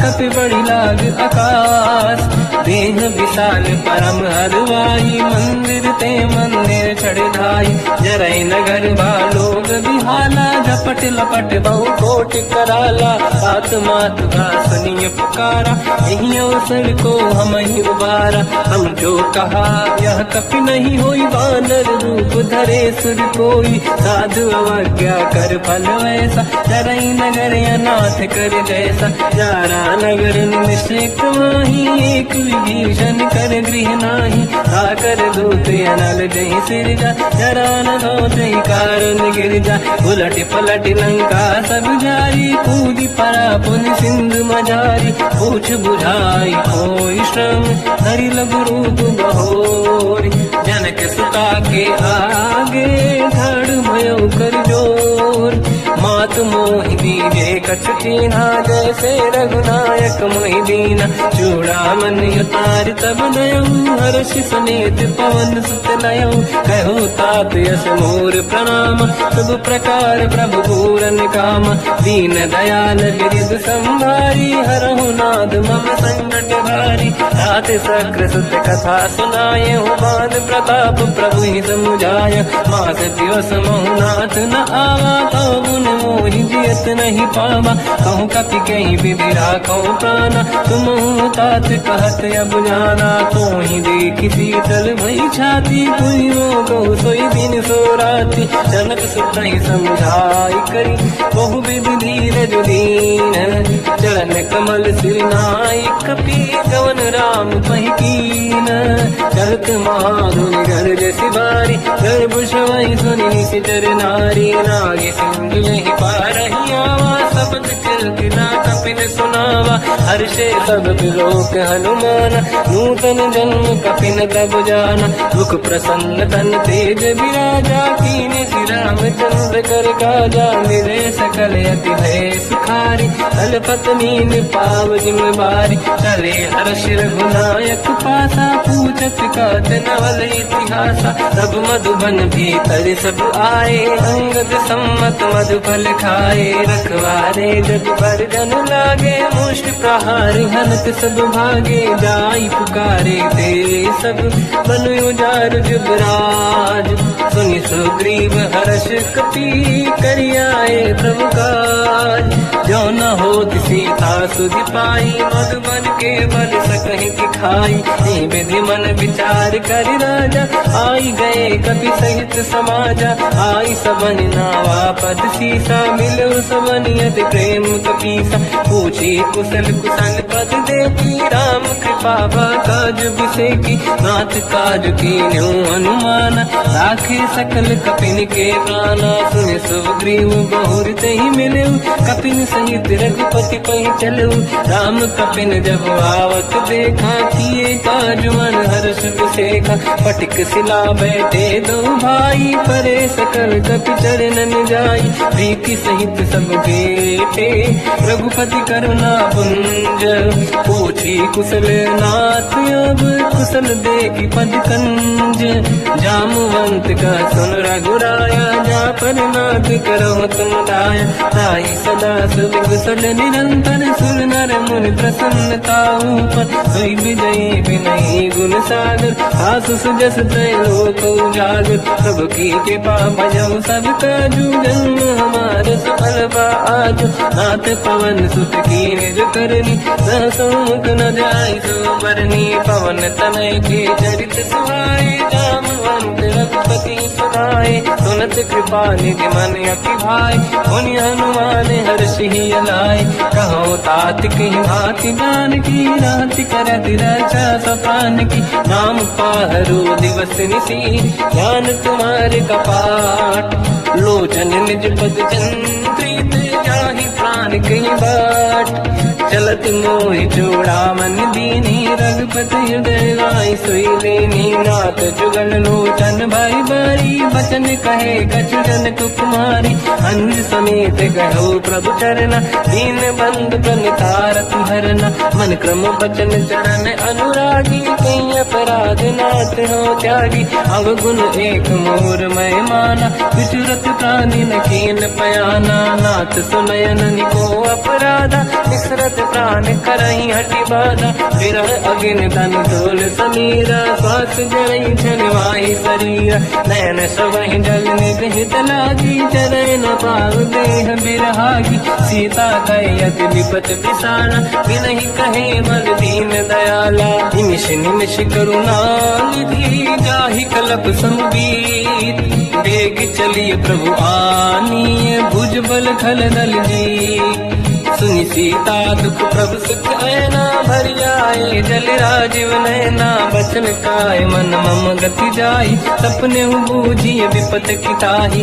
कपि बड़ी लाग आकाश, देह विशाल परम हरवाई, मंदिर ते मंदिर चढ़ धाई, जरई नगर बालोग बिहाला, झपट लपट बहु कोट कराला, सात मात का सुनिय पुकारा, यही अवसर को हम ही उबारा, हम जो कहा यह कपि नहीं होई, वानर रूप धरे सुर कोई, साधु अवज्ञा कर फल वैसा, जरई नगर अनाथ कर जैसा, जारा नगर निश्चित माही, एक विभीषण कर गृह नाही, आकर दूत अनल जय सिरजा, जरा न गौते कारण गिर जा, उलट पलट लंका सब जारी, कूदी परा पुन सिंधु मजारी, पूछ बुझाई कोई श्रम, हरि लघु रूप बहोरी, जनक सुता के आगे ठाड़ भयो कर जोर, मात मोहि दीजे कछ कीन्हा, जैसे रघुनायक मोहि दीना, चूड़ामणि उतार तब नयऊ, हर्ष समेत पवन सुत नयऊ, कहो तात यस मोर प्रणाम, सब प्रकार प्रभु पूरन काम, दीन दयाल गिरिध संभारी, हरहु नाद मम संकट भारी, तात सक्र सुत कथा सुनाए, बान प्रताप प्रभु ही समुझाय, मास दिवस महु नाथ न आवा, कहो मोहि जियत नहीं पावा, कहूँ कपि कहीं विधि राखो प्राणा, तुम तात कहत अब जाना, तो ही देखी शीतल भई छाती, पुइयो को सोई दिन सो राती, जनक सुत ही समझाई करी, बहु विधि धीरज दीन, चरण कमल सिर नाई, कपि गवन राम पहि कीन, चलत महाधुनि गर्ज सिबारी, गर्भ वही सुनि निशिचर नारी, नागे सिंधु यही पारही आवा, शब्द कीर्तना कपिन सुनावा, हर्षे सब लोक हनुमाना, नूतन जन्म कपिन तब जाना, मुख प्रसन्न तन तेज विराजा, कीने श्री रामचंद्र कर काजा, मिले सकल अति भय सुखारी, तलपत मीन पाव जिम बारी, चले हर्ष रघुनायक पासा, पूछत कात नवल इतिहासा, सब मधुबन भीतर सब आए, अंगद सम्मत मधुफल खाए, रखवारे जग पर जन लागे, मुष्ट प्रहार हनत सब भागे, जाई पुकारे ते सब बन उजार जुबराज, सुनि सुग्रीव हर्ष कपि करियाए प्रभु काज, जो न होत सीता सुधि पाई, मधुबन के बल सकहि दिखाई, विधि मन विचार कर राजा, आई गए कपि सहित समाजा, आई सबन नावा पद सीसा, मिलो सबन यद प्रेम कपीसा, पूछी कुशल कुशल पद देखी, राम कृपा काज बिसेकी, नाथ काज कीन्यो अनुमाना, राखे सकल कपिन के प्राणा, सुनि सुग्रीव बहुर तहि मिलऊ, कपिन सहित रघुपति पहि चलऊ, राम कपिन जब आवत देखा, किए काज मन हर्ष बिसेखा, पटिक सिला बैठे दो भाई, परे सकल कपि चरणन जाई, प्रीति सहित सब बेटे, रघुपति करुणा पुंज, पूछी कुशल नाथ अब कुशल देखी पद कंज, जामवंत का सुन रघुराया, जा पर नाथ करो तुम दाया, ताई सदा सुविकुशल निरंतर, सुर नर मुनि प्रसन्नता ऊपर, सोई विजयी विनयी गुण सागर, आसु सुजस त्रैलोक उजागर, सब की कृपा भजऊ सब काजू, जन्म हमार सफल बा आजू, नाथ पवन सुत की निज करनी, सहसमुख न जाई सो बरनी, पवन तनय के चरित सुहाए, जामवंत रघुपति सुनाए, सुनत कृपा निधि मन अति भाई, मुनि हनुमान हर्षि अलाए, कहो तात कहीं भांति जान की, रात करत रक्षा सपान की, नाम पाहरो दिवस निसी, ज्ञान तुम्हारे कपाट, लोचन निज पद चंद्रित, जाहि प्राण जान कहीं बाट चलत मोहि चूड़ा मन दीनी रघुपति हृदय लाई सोई लेनी नाथ जुगल लोचन भाई बारी बचन कहे कछु जन कुमारी अंज समेत कहो प्रभु चरना दीन बंद प्रणितार तुहरना मन क्रम बचन चरण अनुरागी कहीं अपराध नाथ हो त्यागी अवगुण एक मोर मैं माना विचुरत प्राणी न कीन पयाना नाथ सुनयन निको अपराधा विसरत प्राण करही हटि बाधा विरह अगिन तन तोल समीरा श्वास जरई छनवाही शरीर नयन सबहि जल निगहित लागी चरण न पाव देह बिरहागी सीता कहे अति विपत पिसाना बिनहि कहे मन दीन दयाला निमिष निमिष करुणा निधि जाहि कलप संबीत बेग चलिए प्रभु आनीय भुज बल खल दल जी सुनि सीता दुख प्रभु सुख ऐना भर जाए जल राजीव नैना बचन काय मन मम गति जाई सपने बूझिए विपत किताही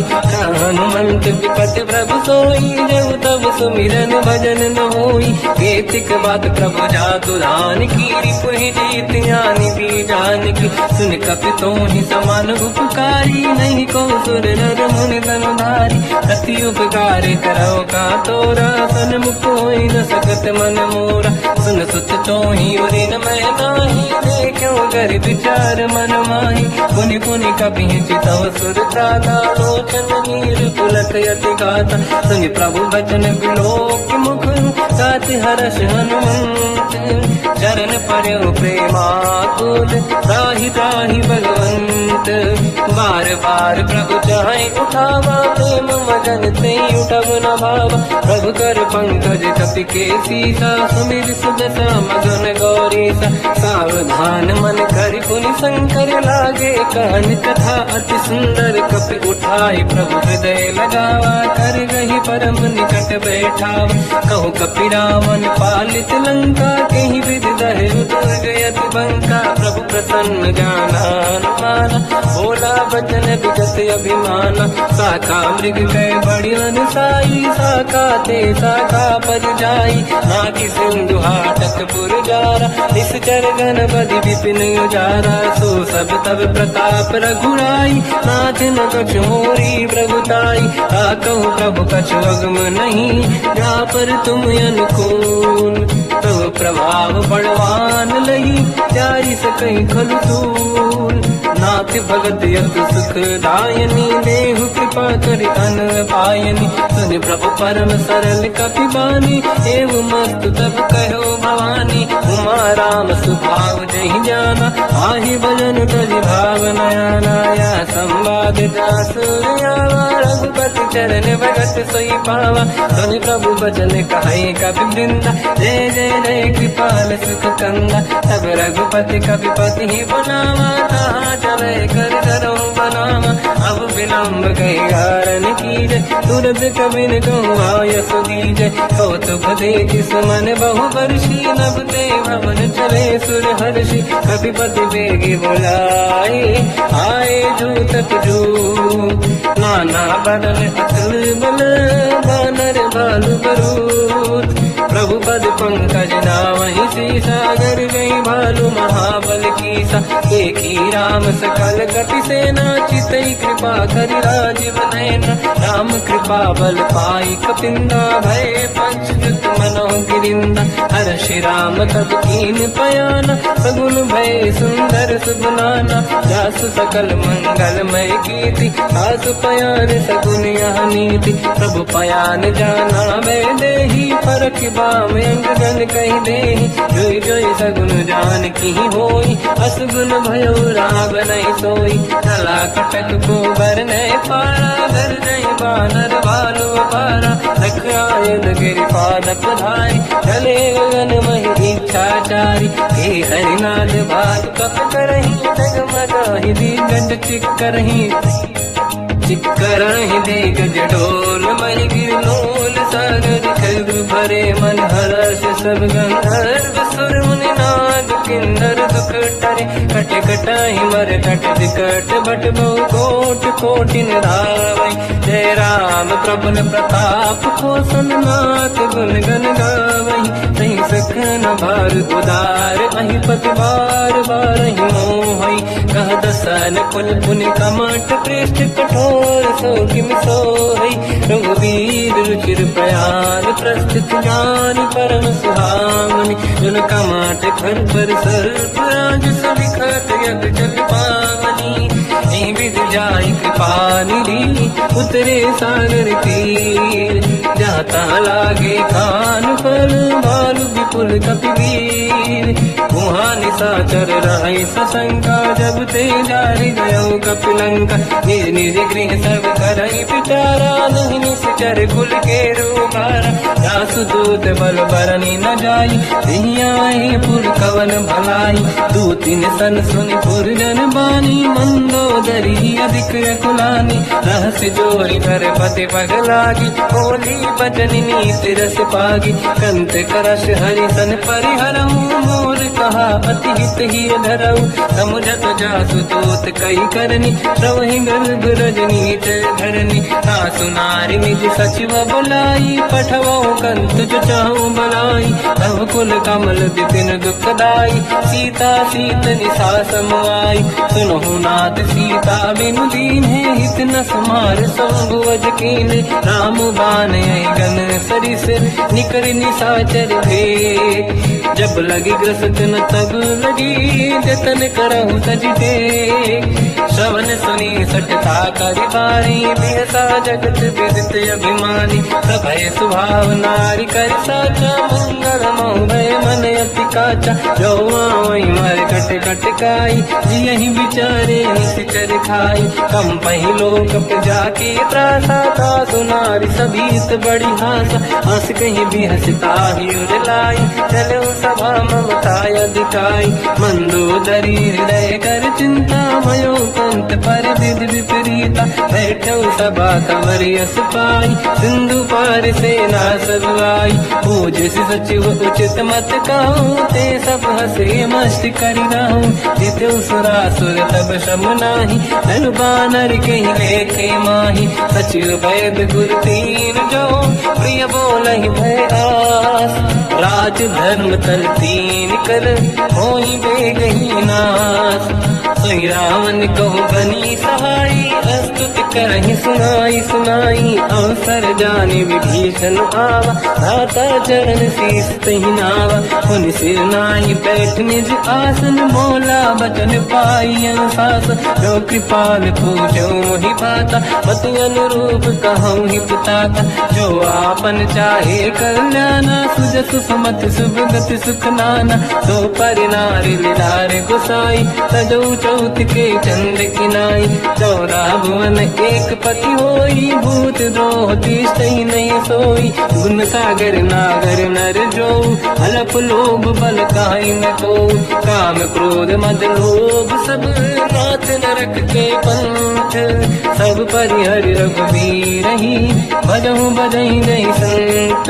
हनुमंत विपत प्रभु सोई जब तब सुमिरन भजन न होई केतिक बात प्रभु जातु धान की रिपुहि जीत ज्ञानी भी जान की सुन कपितों ही समान उपकारी नहीं को सुर नर मुनि तनुधारी अति उपकार करो का तोरा सन्मुख कोई न सकत मन मोरा सुन सुत चोही उरी न मैं नाही देखो कर विचार मन माही पुनि पुनि कपि चितव सुर त्राता लोचन नीर पुलक यति गाता सुनि प्रभु बचन बिलोक मुख गात हर्ष हनुमंत चरण पर्यो प्रेमाकुल त्राहि त्राहि भगवंत बार बार प्रभु चाहे उठावा प्रेम मगन ते उठब न भावा प्रभु कर पंकज कपि के सीसा सुमिर सुदशा मगन गौरीसा सावधान मन कर पुनि शंकर लागे कहन कथा अति सुंदर कपि उठाई प्रभु हृदय लगावा कर गही परम निकट बैठावा कहु कपि रावण पालित लंका कहीं विधि दहे दुर्ग यति बंका प्रभु प्रसन्न जाना माना बोला बचन विगत अभिमाना शाखा मृग गए बड़ी अनुसाई शाखा ते शाखा पर जाई नाकि सिंधु हाटक पुरजारा निश्चर गण बदि विपिन उजारा सो सब तब प्रताप रघुराई नाथ न कछु मोरी प्रभुताई कहु प्रभु कछु अगम नहीं जा पर तुम अनुकूल प्रभु प्रभाव बड़वान लही जारी सकई खलु तूल नाथ भगत यत सुख दायनी देहु कृपा करि अन पायनी सुनि प्रभु परम सरल कपि बानी एव मस्त तब कहो भवानी उमा राम सुभाव जहि जाना आहि भजन तजि भाव नयाना या संवाद जासु आवा रघुपति चरण भगत सोई पावा सुनि प्रभु बचन कहे कपि वृंदा जय जय जय कृपाल सुख कंदा तब रघुपति कपिपति ही बनावा कहा चले कर करो बनावा अब विलम्ब गई कारण कीजे तुरंत कबिन कहूँ आयस दीजे कौतुक देख सुमन बहु वर्षी नभ ते भवन चले सुर हर्षि कपिपति बेगी बुलाए आए जूतक जू नाना बदल अकल बल बानर भालु बरूद प्रभु पद पंकज नावहि सीसा गर गई भालू महाबल कीसा एक ही राम सकल कपि सेना चितई कृपा करि राजीव नयना राम कृपा बल पाई कपिंदा भय पंचजुत मनो गिरिंदा हर श्री राम तब कीन पयाना सगुन भय सुंदर सुगुनाना जासु सकल मंगलमय कीर्ति आसु पयान सगुन यह नीति प्रभु पयान जाना मैं देही फरक बाम अंगन कही देही जोई जोई सगुन जान की होई असगुन भयो राग नहीं सोई चला कटक को बर नहीं पारा घर नहीं बानर भालू पारा रख आयल गिरि पाद पधारी चले गगन मही इच्छाचारी हे हरिनाथ भाग कप करही जगमगाहि दिग्गज चिक्करही चिक्करहि दिग्गज डोल मही गिरलोल सागर खग भरे मन हर्ष सब गंधर्व सुर मुनि नाग किन्नर दुख टरे कट कटाई मर कट विकट भट बहु कोट कोटिन धावई। जय राम प्रबल प्रताप कोसन नाथ गुण गण गावई। सही सखन भार उदार अहि पति बार बार ही मोहई। कह दसन कुल पुनि कमट पृष्ठ कठोर सो किम सोहई। रघुवीर रुचिर प्रयाण प्रस्थित ज्ञान परम सुहामनि। जुन कमट खर पर सर्प राज सविखत यग जल पावनी। विध जाय कृपा निधि उतरे सागर तीर। जाता लागे कान फल भालु विपुल कपिवीर। वहाँ निशाचर रहे सशंका जब ते जारी गयो कपिलंका। निज निज गृह सब करई पिटारा नहीं निश्चर कुल के रूपारा। जासुदूत बल बरनी न जाई दिहियाए पुर कवन भलाई। दूतिन सन सुनि पुर जन बानी मंदोदरी अधिक कुलानी। रहस्य जोरी कर पति पगलागी होली बचन नीति रस पागी। कंत करश हरि सन परिहरऊ मोर कहा अति हित ही धरऊ। समुझत जासु दूत कई करनी श्रवहि गर्भ रजनी धरनी। सासु नारी निज सचिव बुलाई पठवो कंत जो चाहू बलाई। तब कुल कमल विपिन दुखदाई सीता सीत निशा समुआई। सुनहु नाथ सीता बिनु दीन है हित न समार संभुवज कीन। राम बान गन सरिस निकर निशाचर भेद। जब लगी ग्रसत न तब लगी जतन करहु सज टेक। श्रवण सुनी सटता करि बारी बिहसा जगत विदित अभिमानी। सभय स्वभाव नारी कर साचा मंगल मोह भय मन अति काचा। जो आवई मर कट कट काई जियहि विचारे निश्चर खाई। कम पहिलो कप जाके त्रासा था सुनारी सभीत बड़ी हासा। हंस कहीं भी हंसता ही उरलाई चलो सभा ममताय दिखाई। मंदोदरी हृदय कर चिंता भयो कंत पर विधि विपरीता। बैठो सभा कंवर यस पाई सिंधु पार सेना सब आई। पूज सचिव उचित मत कहूँ ते सब हसे मस्त करि रहूँ। जितु सुरासुर तब शम नाही धनु बानर कहीं लेखे माही। सचिव वैद गुरु तीन जो प्रिय बोलहि भय आस। राज धर्म तल तीन कर होई बेगही नाश। सोई रावण कहु बनी सहाई अस्तुत करहि सुनाई सुनाई। अवसर जाने विभीषण आवा धाता चरण शीस तहि नावा। पुनि सिर नाहि बैठ निज आसन मोला बचन पाई अनुशासन। जो कृपाल पूजो मोहि पाता पति अनुरूप कहूँ ही पुताता। जो आपन चाहे कल्याणा सुजस सुमति सुभगति सुख नाना। तो परिनारी लीलार गुसाई तजौ चौथ के चंद किनाई। 14 भुवन एक पति होई भूत द्रोह तिष्ठइ नहीं सोई। गुण सागर नागर नर जो हलफ लोभ बल काई न को। काम क्रोध मद लोभ सब नाथ नरक के पंथ। सब परिहरि रघुवीर ही भजहु बजहि नहीं संत।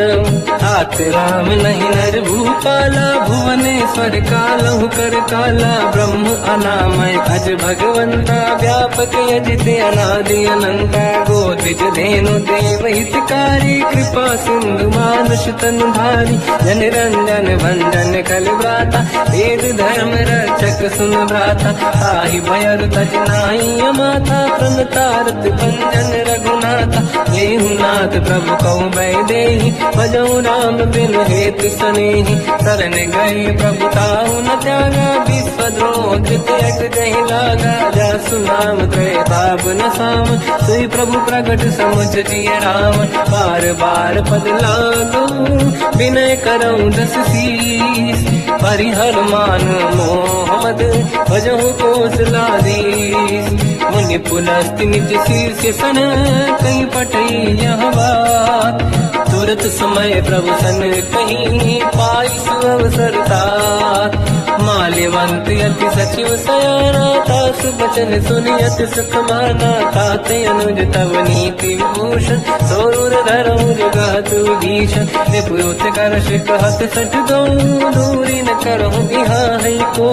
हाथ राम नहीं नर भूपाला भुवनेश्वर कालहु कर काला। ब्रह्म अनामय अज भगवंता व्यापक यजित अनादि अनंता। गोद्विज धेनु देव हितकारी कृपा सिंधु मानुष तनु धारी। जन रंजन भंजन कल व्राता वेद धर्म रक्षक सुन भ्राता। ताहि भयर तज नाहि अमाथा प्रणतारत भंजन रघुनाथा। नाथ प्रभु कहु बै देहि भजऊ राम बिनु हेतु सनेहि। शरण गए प्रभु ताहु न त्यागा विश्वद्रोह कृत यक जहि लागा। जासु नाम त्रयताप न साम सोई प्रभु प्रगट समुझ जिय राम। बार बार पद लागू विनय करऊँ दस शीस। परिहर मान मोह मद भजहु कौशलाधीश। मुनि पुलस्त्य निज शीर्ष सन कहीं पटई यह बात। तुरत समय प्रभु सन कहीं पाई सुअवसर तात। माल्यवंत अति सचिव सयाना तासु बचन सुनियत सुख माना। ताते अनुज तव नीति विभूषण सोरुर धरऊ जगत विभीषण। निपुत कर कहत सठ गऊ दूरी न करहु यहाँ है को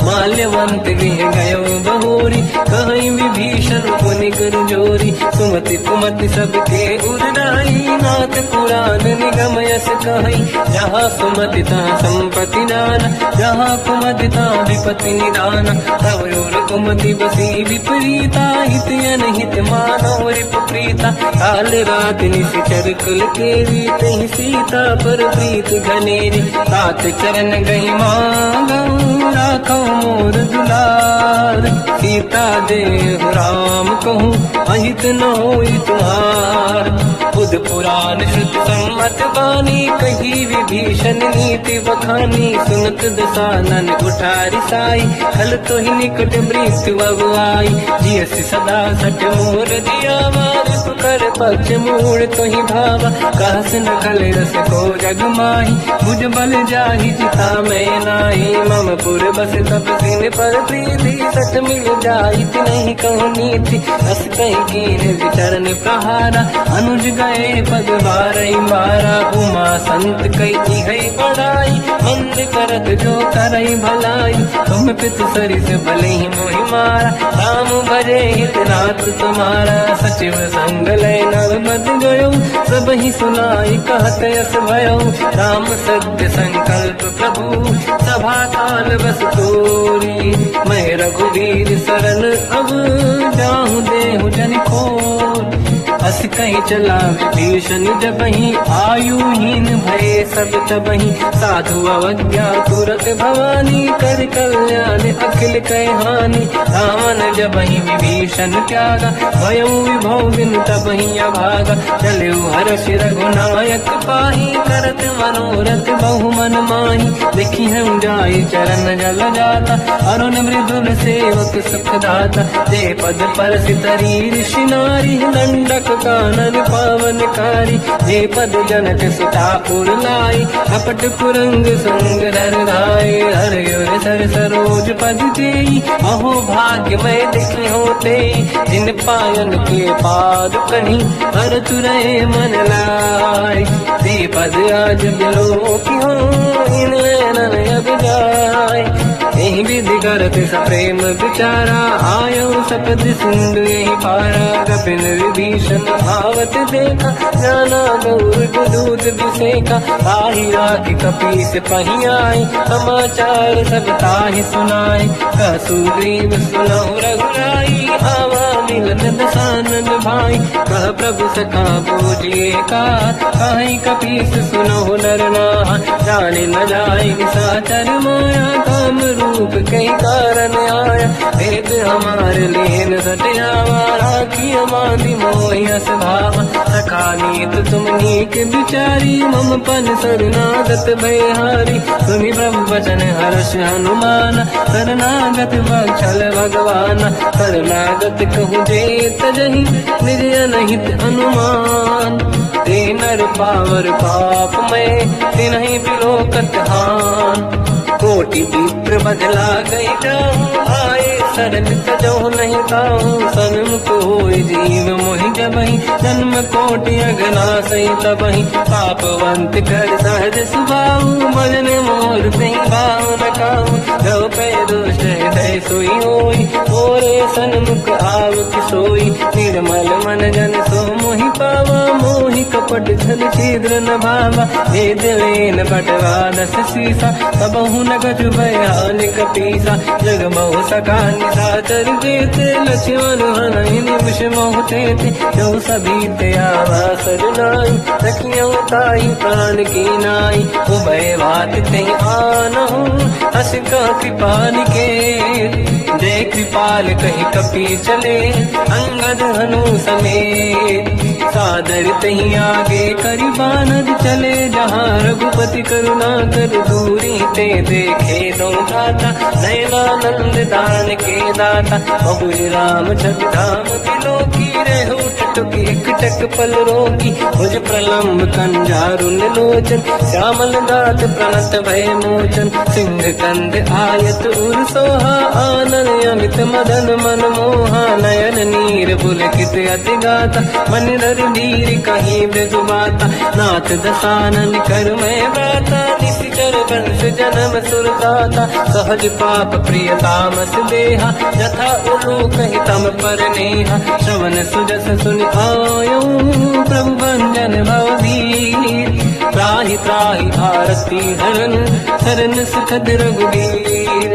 माल्यवंत गृह गयो बहोरी कहीं विभीषण पुनि कर जोरी सुमति कुमति सबके उड़ाई नाथ पुराण निगम यस कहीं जहाँ सुमति तहाँ संपत्ति नाना जहाँ कुमति तहाँ विपत्ति निदाना तब और कुमति बसी विपरीता हित अनहित मानव रिप्रीता काल रात निश्चर कुल केरी तही सीता पर प्रीत घनेरी तात चरण गई मांगऊ राखो मोर दुलार सीता देव राम कहूँ अहित न होई तुम्हार बुध पुराण श्रुत सम्मत बानी कही विभीषण नीति बखानी सुनत दसानन उठारी साई खल तो ही निकट मृत्यु अब आई जियस सदा सट मोर दिया मार कर पक्ष मूड़ तो ही भावा कहस न खल रस को जग माही बुझ बल जाहि जिता मैं नाही मम पुर बस तब सिन पर प्रीति सच मिल जाई नहीं कहूँ नीति अस कहीं कीन विचरण प्रहारा अनुज गए पद बारई मारा उमा संत कई है बड़ाई मंद करत जो करई भलाई तुम पित सरिस भले ही मोहि मारा राम भजे हित नाथ तुम्हारा सचिव संग लय नव मत गयो सब ही सुनाई कहत यस भयो राम सत्य संकल्प प्रभु सभा काल बस तोरी मैं रघुवीर शरण अब जाहु देहु जन खोर अस कहीं चला विभीषण जबहि आयुहीन भय सब तबहि साधु अवज्ञा तुरत भवानी कर कल्याण अखिल कह हानि रावण जबहि विभीषण त्यागा भयउ विभव बिन तबहि अभागा चलऊ हर्ष रघुनायक पाही करत मनोरथ बहु मन माही देखी हम जाई चरण जल जाता अरुण मृदुल सेवक सुख दाता दे पद पर सितरी ऋषि नारी दंडक कानन पावनकारी जे पद जनक सुता पुर लाई कपट कुरंग संग धर धाय हर यर सर सरोज पद देई अहो भाग्य मैं देखी होते जिन पायन के पाद कहीं हर तुरय मन लाई दे पद आज बिलो की हो इन नैनन अब जाय यही विधि करत सप्रेम विचारा आयो सपद सिंधु यही पारा कपिल विभीषण आवत देखा जाना गौर दूध विसेका आही राखी कपीस पही आई समाचार सब ताहि सुनाए कह सुग्रीव सुनहु रघुराई आवा मिलन दसानन भाई कह प्रभु सखा पूजिए का कहीं कपीस सुनहु नर नाहा जाने न जाए साचर माया काम रूप कई कारण आया भेद हमारे लेन सटियावा राखी हमारी मोहियस भावा सखा नीत तुम नीक बिचारी मम पन शरणागत भयहारी सुनि ब्रह्म वचन हर्ष हनुमान शरणागत वत्सल भगवान शरणागत कहूँ जेत जहि निज अनहित अनुमान ते नर पावर पाप में तिन्हि बिलोकत हान कोटि विप्र बदला गई जाऊं आए शरण तजो नहीं ताऊं सन्मुख होय जीव मोहि जबहि जन्म कोटि अगना सही तबहि पापवंत कर सहज सुभाऊ भजन मोर सही भाव न काऊ जो पे दुष्ट हृदय सोई होई मोरे सन्मुख आव किसोई निर्मल मन जन सो मोहि पावा मोहि कपट छल छिद्र न भावा भेद लेन बटवा दस सीसा सबहु न गजु भयान कपीसा जग बहु सका निशाचर जेते लक्ष्मण हनहि निमिष मोह तेते जो सभी ते आवा सरनाई सखियों ताई प्राण की नाई उभय बात ते आनहु हस का कृपान के जय कृपाल कही कपी चले अंगद हनु समेत सादर तही आगे करी बानद चले जहाँ रघुपति करुणा कर दूरी ते देखे दो दाता नयनानंद दान के दाता बहुज राम छवि धाम दिलो की रहु टटुक एक टक पल रोगी भुज प्रलम्ब कंजारुन लोचन श्यामल दात प्रणत भय मोचन सिंह कंद आयत उर सोहा आनन अमित मदन मन मोहा नयन नीर पुलकित अति गाता मन नर धीर कहीं मृदुबाता नाथ दसानन कर मैं व्राता निशिचर वंश जन्म सुरदाता सहज पाप प्रिय तामस देहा यथा उलोक हितम पर नेहा श्रवण सुजस सुनि आयो प्रभु भंजन भवधीर त्राहि त्राहि आरती हरन शरण सुखद रघुवीर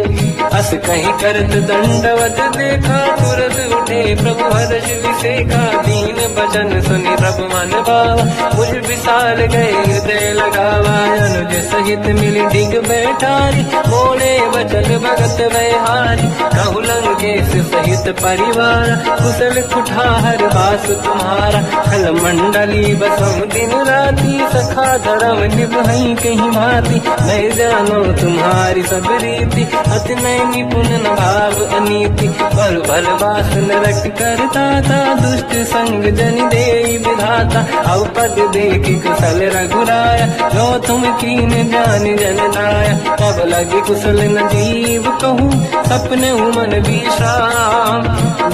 अस कहीं करत दंडवत देखा तुरत उठे प्रभु हर्ष विसेखा दीन भजन सुनि प्रभु मन भावा मुझ विशाल गए हृदय लगावा अनुज सहित मिली डिग बैठारी बोले वचन भगत व्यहारी कहु लंकेश सहित परिवार कुशल कुठार वास तुम्हारा खल मंडली बसम दिन राती सखा धर्म निभई कहीं भांति मैं जानो तुम्हारी सब रीति अति नय निपुण न भाव अनीति बल बल वासन रट करता था दुष्ट संग जन दे विधाता अब पद देखी कुशल रघुराया जो तुम कीन जान जन नाया तब लगी कुशल न जीव कहूँ सपने मन विश्राम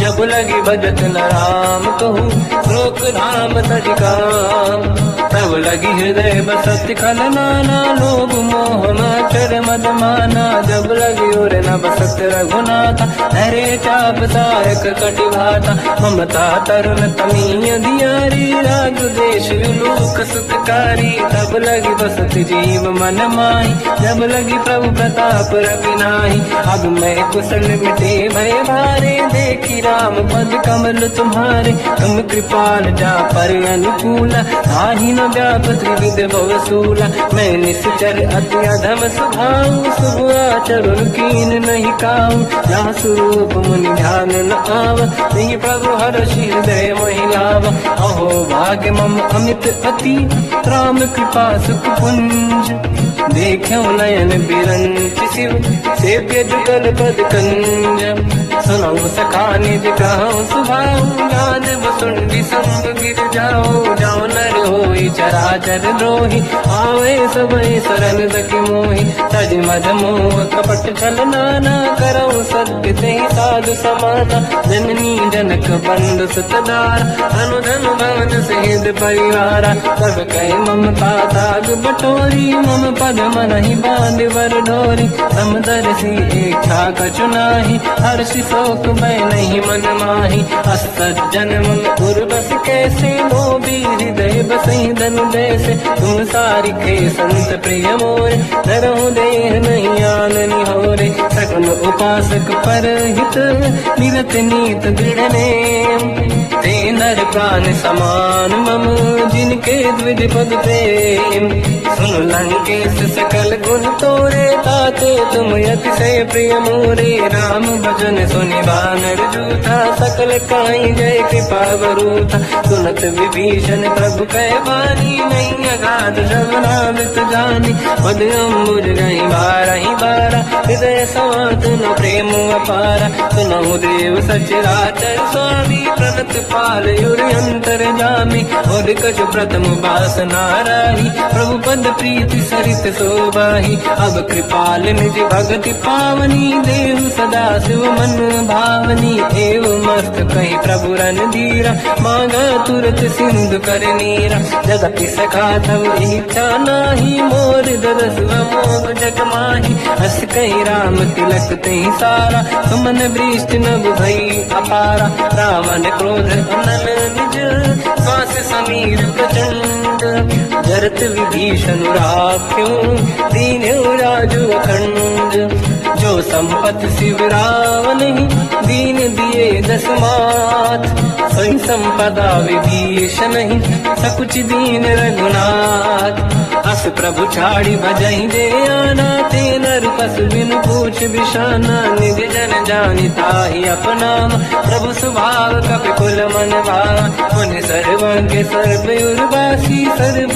जब लगी भजत न राम कहूँ लोक धाम तज काम तब लगी हृदय बसत खल नाना लोभ मोह मकर मद माना जब लगी और न बसत रघुनाथ हरे चाप सायक कटिभाता ममता तरुण तमीय दियारी राग देश विलोक सुखकारी तब लगी बसत जीव मन माही जब लगी प्रभु प्रताप रवि नाही अब मैं कुशल मिटे भय भारे देखी राम पद कमल तुम्हारे तुम कृपाल जा पर अनुकूल ताहि न व्याप त्रिविध भवसूला मैं निश्चर अति अधम स्वभाव शुभ आचरण कीन नहीं काऊ जहाँ स्वरूप मुनि ध्यान न आव नहीं प्रभु हर्षि हृदय महिलाव अहो भाग्य मम अमित अति राम कृपा सुख पुंज देखो नयन बिरंच शिव सेव्य जुगल पद कंज सुनो सखा निज कहूँ सुभाऊ गान बसुंडी संग गिर जाओ जाओ नर होई चराचर द्रोही आवे सबई सरल सखी मोही तज मद मोह कपट छल नाना करऊ सत्य ते साधु समाना जननी जनक बंधु सुतदार अनुधन भवन सहित परिवारा सब कहे ममता ताग बटोरी मम पद मन ही बांध वर डोरी समदर्शी इच्छा कछु नाही हर्षि शोक भय नहीं मन माही असज्जन मन उर्वस कैसे लोभी हृदय बसई धन जैसे तुम सारी खे संत प्रिय मोरे नरहु देह नहीं आननि होरे सकल उपासक पर हित निरत नीत दृढ़ नेम ते नर प्राण समान मम जिनके द्विज पद प्रेम सुन लंकेश सकल गुण तोरे ताते तुम अतिशय प्रिय मोरे राम भजन सुनि बानर जूथा सकल काई जय कृपा वरूथा सुनत विभीषण प्रभु कह बानी नहीं अगाध श्रवणामृत जानी पद अम्बुज गई बारहि बारा हृदय समात न प्रेम अपारा सुनहु देव सचराचर स्वामी प्रणत पाल युरि अंतर जामी और कछु प्रथम वासना राही प्रभु पद प्रीति सरित शोभाही अब कृपाल निज भगति पावनी देहु सदा शिव मन भावनी एव मस्त कही प्रभु रन धीरा मांगा तुरत सिंधु कर नीरा जगति सखा तब इच्छा नाही मोर दरस मोग जग माही हस कही राम तिलक ते सारा सुमन वृष्टि नभ भई अपारा रावण क्रोध अनल निज श्वास समीर प्रचंड जरत विभीषण राख्यो दीन्यो राजु अखंड जो संपत शिव रावण दीन दिए दस मात सोई संपदा विभीषण सकुच दीन रघुनाथ अस प्रभु छाड़ी भजहि दे आना ते नर पसु बिनु पूछ बिशाना निज जन जानि ताहि अपनाम प्रभु स्वभाव कपि कुल मन भाव मुनि सर्वज्ञ सर्व उर्वासी सर्व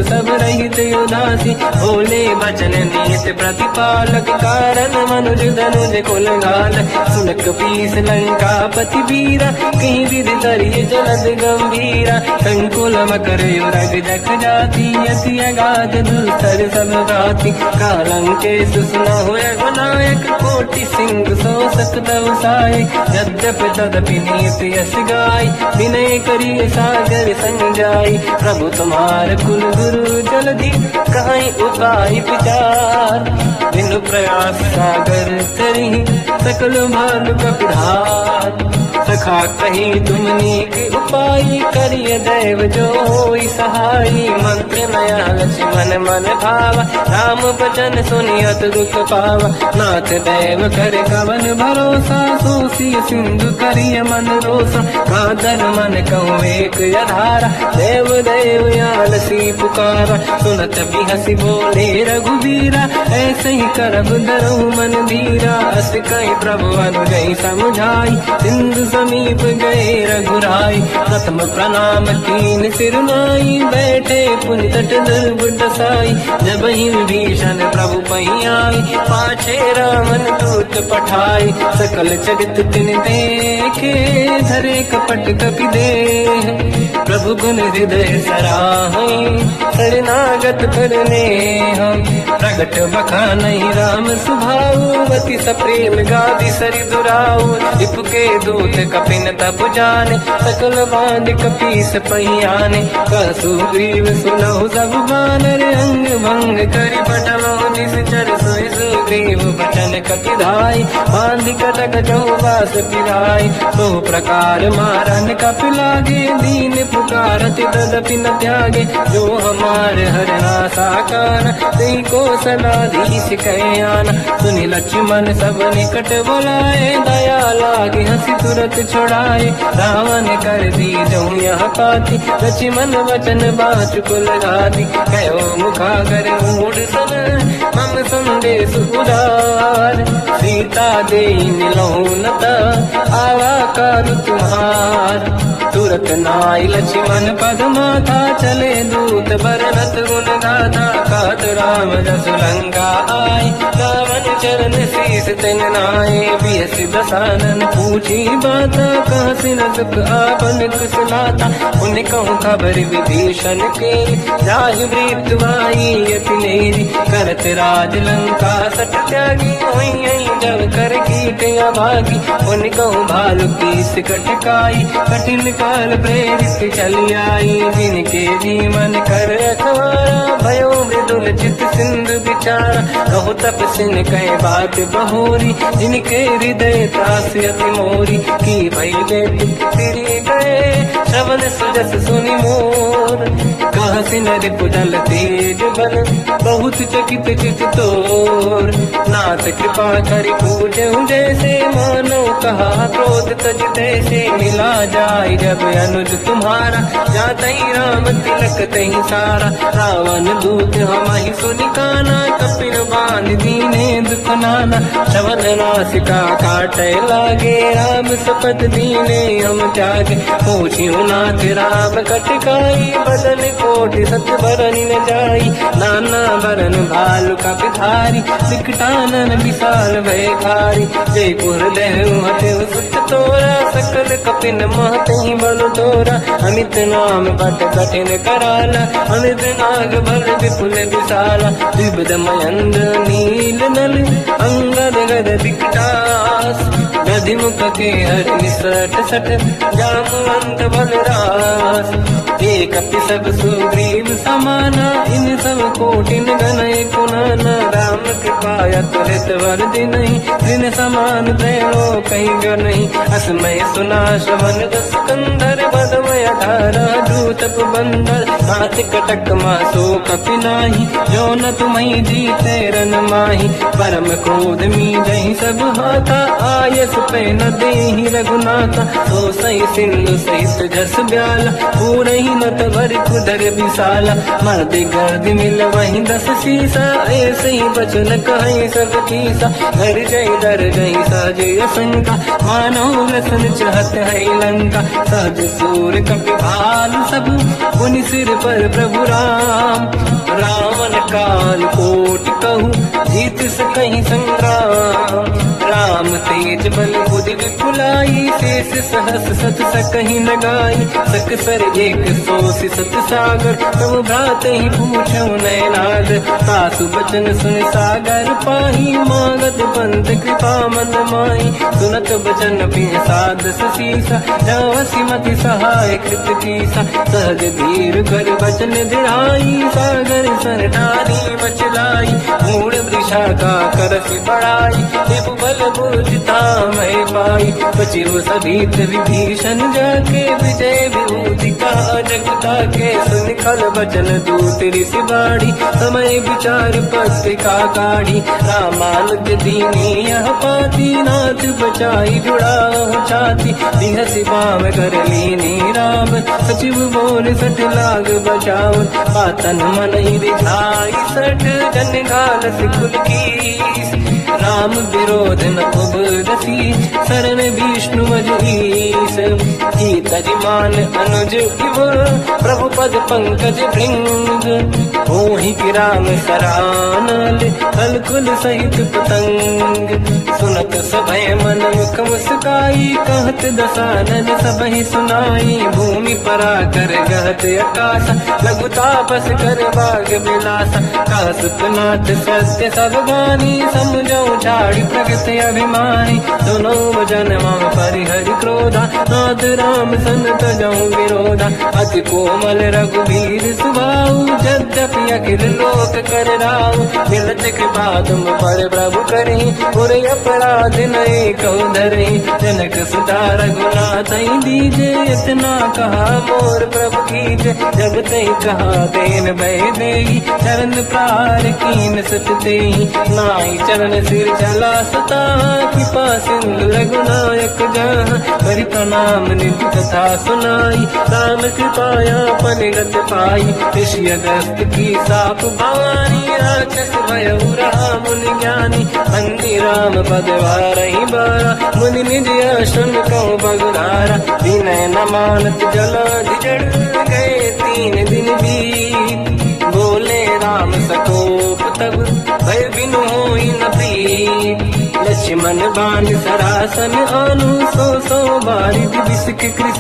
सब रहित उदासी बोले बचन नीत प्रतिपालक कारण मनुज धनुज कुल घाल सुनक पीस लंका पति वीरा कहीं विधि तरिय जलद गंभीरा संकुल मकर युरग जख जाति अति अगाध दुस्तर सब भाति कालंके सुसना हुए गुनायक कोटि सिंह सो सकदव साय यद्यप तदपि नीत यस गाय विनय करिय सागर संजाई प्रभु तुम्हार कुल गुरु जलधि कहीं उपाय विचार बिनु प्रयास सागर तरी सकल भानु कपिधार सखा कही तुमनी के उपाय करिय दैव जो होई सहाई मंत्र नया लक्ष्मण मन भावा राम बचन सुनियत दुख पावा नाथ दैव कर कवन भरोसा सोसी सिंधु करिय मन रोसा कादर मन कहूँ एक यधारा देव देव यालसी पुकारा सुनत भी हसी बोले रघुबीरा ऐसे ही करब दरहु मन धीरा अस कहीं प्रभु अनुजई समझाई सिंधु समीप गए रघुराई प्रथम प्रणाम तीन सिर नाई बैठे पुनि तट दुर्बुड साई जब ही विभीषण प्रभु पही आई पाछे रामन दूत पठाई सकल चरित तिन देखे धरे कपट कपि देह प्रभु गुण हृदय सराहई शरणागत करने हम प्रगट बखानहि राम सुभाऊ अति सप्रेम गादि सरि दुराऊ रिपु के दूत कपिन तप जाने सकल बांध कपीस पहियाने कहसु ग्रीव सुनहु सब बानर अंग भंग करि पटलहु निश्चर सोई सुग्रीव बचन कपि धाई बांध कटक चौबास पिराई सो प्रकार मारन कपि लागे दीन पुकारत तदपि न त्यागे जो हमार हरना साकार तेई को सलाधीश कयाना सुनि लक्ष्मण सब निकट बुलाए दया लागे हंसी तुरत छुड़ाए रावण कर दी जो यह पाती लक्ष्मण वचन बाच कुल घाती कहो मुखागर मूढ़ सन मम संदेश उदार सीता दे मिलौनता आवा काल तुम्हार तुरत नाई लक्ष्मण पद माथा चले दूत बरनत गुण गाथा कहत राम जस लंका आय रावण चरण शीस तिन नाय बियस दसानन पूछी बाता कहसिन सुख आपन कुशलाता उन कहूँ खबर विभीषण के जाहि मृत्यु आई यति नेरी करत राज लंका सट त्यागी होई जब कर कीट अभागी उन कहूँ भालु कीस कटकाई कठिन काल प्रेरित चली आई जिनके जीवन कर रखवारा भयो मृदुल चित सिंधु विचारा कहु तपसिन कह बात बहोरी जिनके हृदय त्रास अति मोरी की भई बेटी फिरी गए श्रवण सुजस सुनि मोर कहसिन रिपुजल तेज बल बहुत चकित चित तोर नाथ कृपा करि पूजहु जैसे मानो कहा क्रोध तज तैसे मिला जाय जब अनुज तुम्हारा जात ही राम तिलक तही सारा रावण दूत हमहि सुनिकाना कपिल बांध दीने दुख नाना श्रवण नासिका काटे लागे राम सपत दीने हम त्यागे पूछियो नाथ राम कटकाई बदन कोटि सत बरन न जाई नाना बरन भालु का पिधारी विकटानन विशाल भय खारी जय पुर देहु हतेउ सुत तोरा सकल कपिन महतहि बल तोरा अमित नाम बट कठिन कराला अमित नाग बल विपुल विशाला द्विविध मयंद्र नील नल अंगद गद विकटास गधि मुख के हर निसट सट जामवंत बलरास एक अपि सब सुग्रीव समाना इन सब कोटिन गनय कुनाना राम कृपा त्वरित वर दिनहि दिन समान तैलो कहीं गनहि असमय सुना श्रवण दस कंधर बदमय धारा दूत बंदर हाथ कटक मासो कपि नाही जो न तुम्हि जीते रन माही परम क्रोध मी जहि सब हाथा आयस पे न देहि रघुनाथा सो सही सिंधु सहित जस ब्याला पूरहि न तवर कुदर विशाला मर्द गर्द मिल वही दस सीसा ऐसे ही बचन कहीं सब कीसा घर जय दर गई साजय शंका मानो लसन चाहत है लंका सहज सूर कपि भाल सब पुनि सिर पर प्रभु राम रावण काल कोटि कहूँ जीत सकहि संग्राम राम तेज बल बुद्धि विपुलाई, शेष सहस सत सकहि न गाई। सकसर एक सोसी सत सागर, प्रभु भ्रात ही पूछौ नयनाद। सासु बचन सुन सागर पाही, मांगत पंथ कृपा मन माही। सुनत बचन पिय साध सीसा, जावसी मति सहाय कृत कीसा। सहज धीर कर बचन दृढ़ाई, सागर सर ठानी मचलाई। मूढ़ वृषा का करस बढ़ाई, देव बल बुद्धि मैं पाई। बचिव सभीत विभीषण जाके, विजय विभूति का जगता के। सुन खल बचन दूत ऋषि बाड़ी, समय विचार पत्रिका काढ़ी। रामानुज दीनी यह पाती, नाथ बचाई जुड़ा छाती। दिहसि बाम कर लीनी राम, सचिव बोल सठ लाग बचाव। पातन मन ही रिझाई सठ, जन घाल सिकुल की। राम विरोध न उबरसी, शरण विष्णु मजईस। तजमान अनुज इव, प्रभु पद पंकज भृंग। मोहि कि राम सरानल, कलकुल सहित पतंग। सुनत सभय मन मुख मुस्काई, कहत दसानन सबहि सुनाई। भूमि परा कर गहत आकाशा, लघु तापस कर बाग बिलासा। कासुपनाथ सत्य सब बानी, समझौ झाड़ी प्रगत अभिमानी। दोनों वजन मम परिहरि क्रोधा, नाथ राम सन तजौ विरोधा। अति कोमल रघुवीर सुभाऊ, यद्यपि अखिल लोक कर राऊ। मिलत कृपा तुम पर प्रभु करी, पुर अपराध नहीं कौ धरे। जनक सुता रघुनाथ दीजे, इतना कहा मोर प्रभु कीजे। जब तई कहा देन भय देई, चरण प्रार कीन सत तेई। नाई चरण सिर चला सता, कृपा सिंधु रघुनायक जहाँ। करि प्रणाम निधि कथा सुनाई, राम कृपाया पनिगत पाई। ऋषि अगस्त की साप भवानी, राक्षस भयउ रहा मुनि ज्ञानी। अंधि राम पद वारहि बारा, मुनि निज आश्रम कहु बगुधारा। विनय न मानत जलाधि जड़, गए 3 दिन बीत। बोले राम सकोप तब, भय बिनु होई न प्रीत। लक्ष्मण बाण सरासन आनु, 100 बारिधि बिसक कृसा।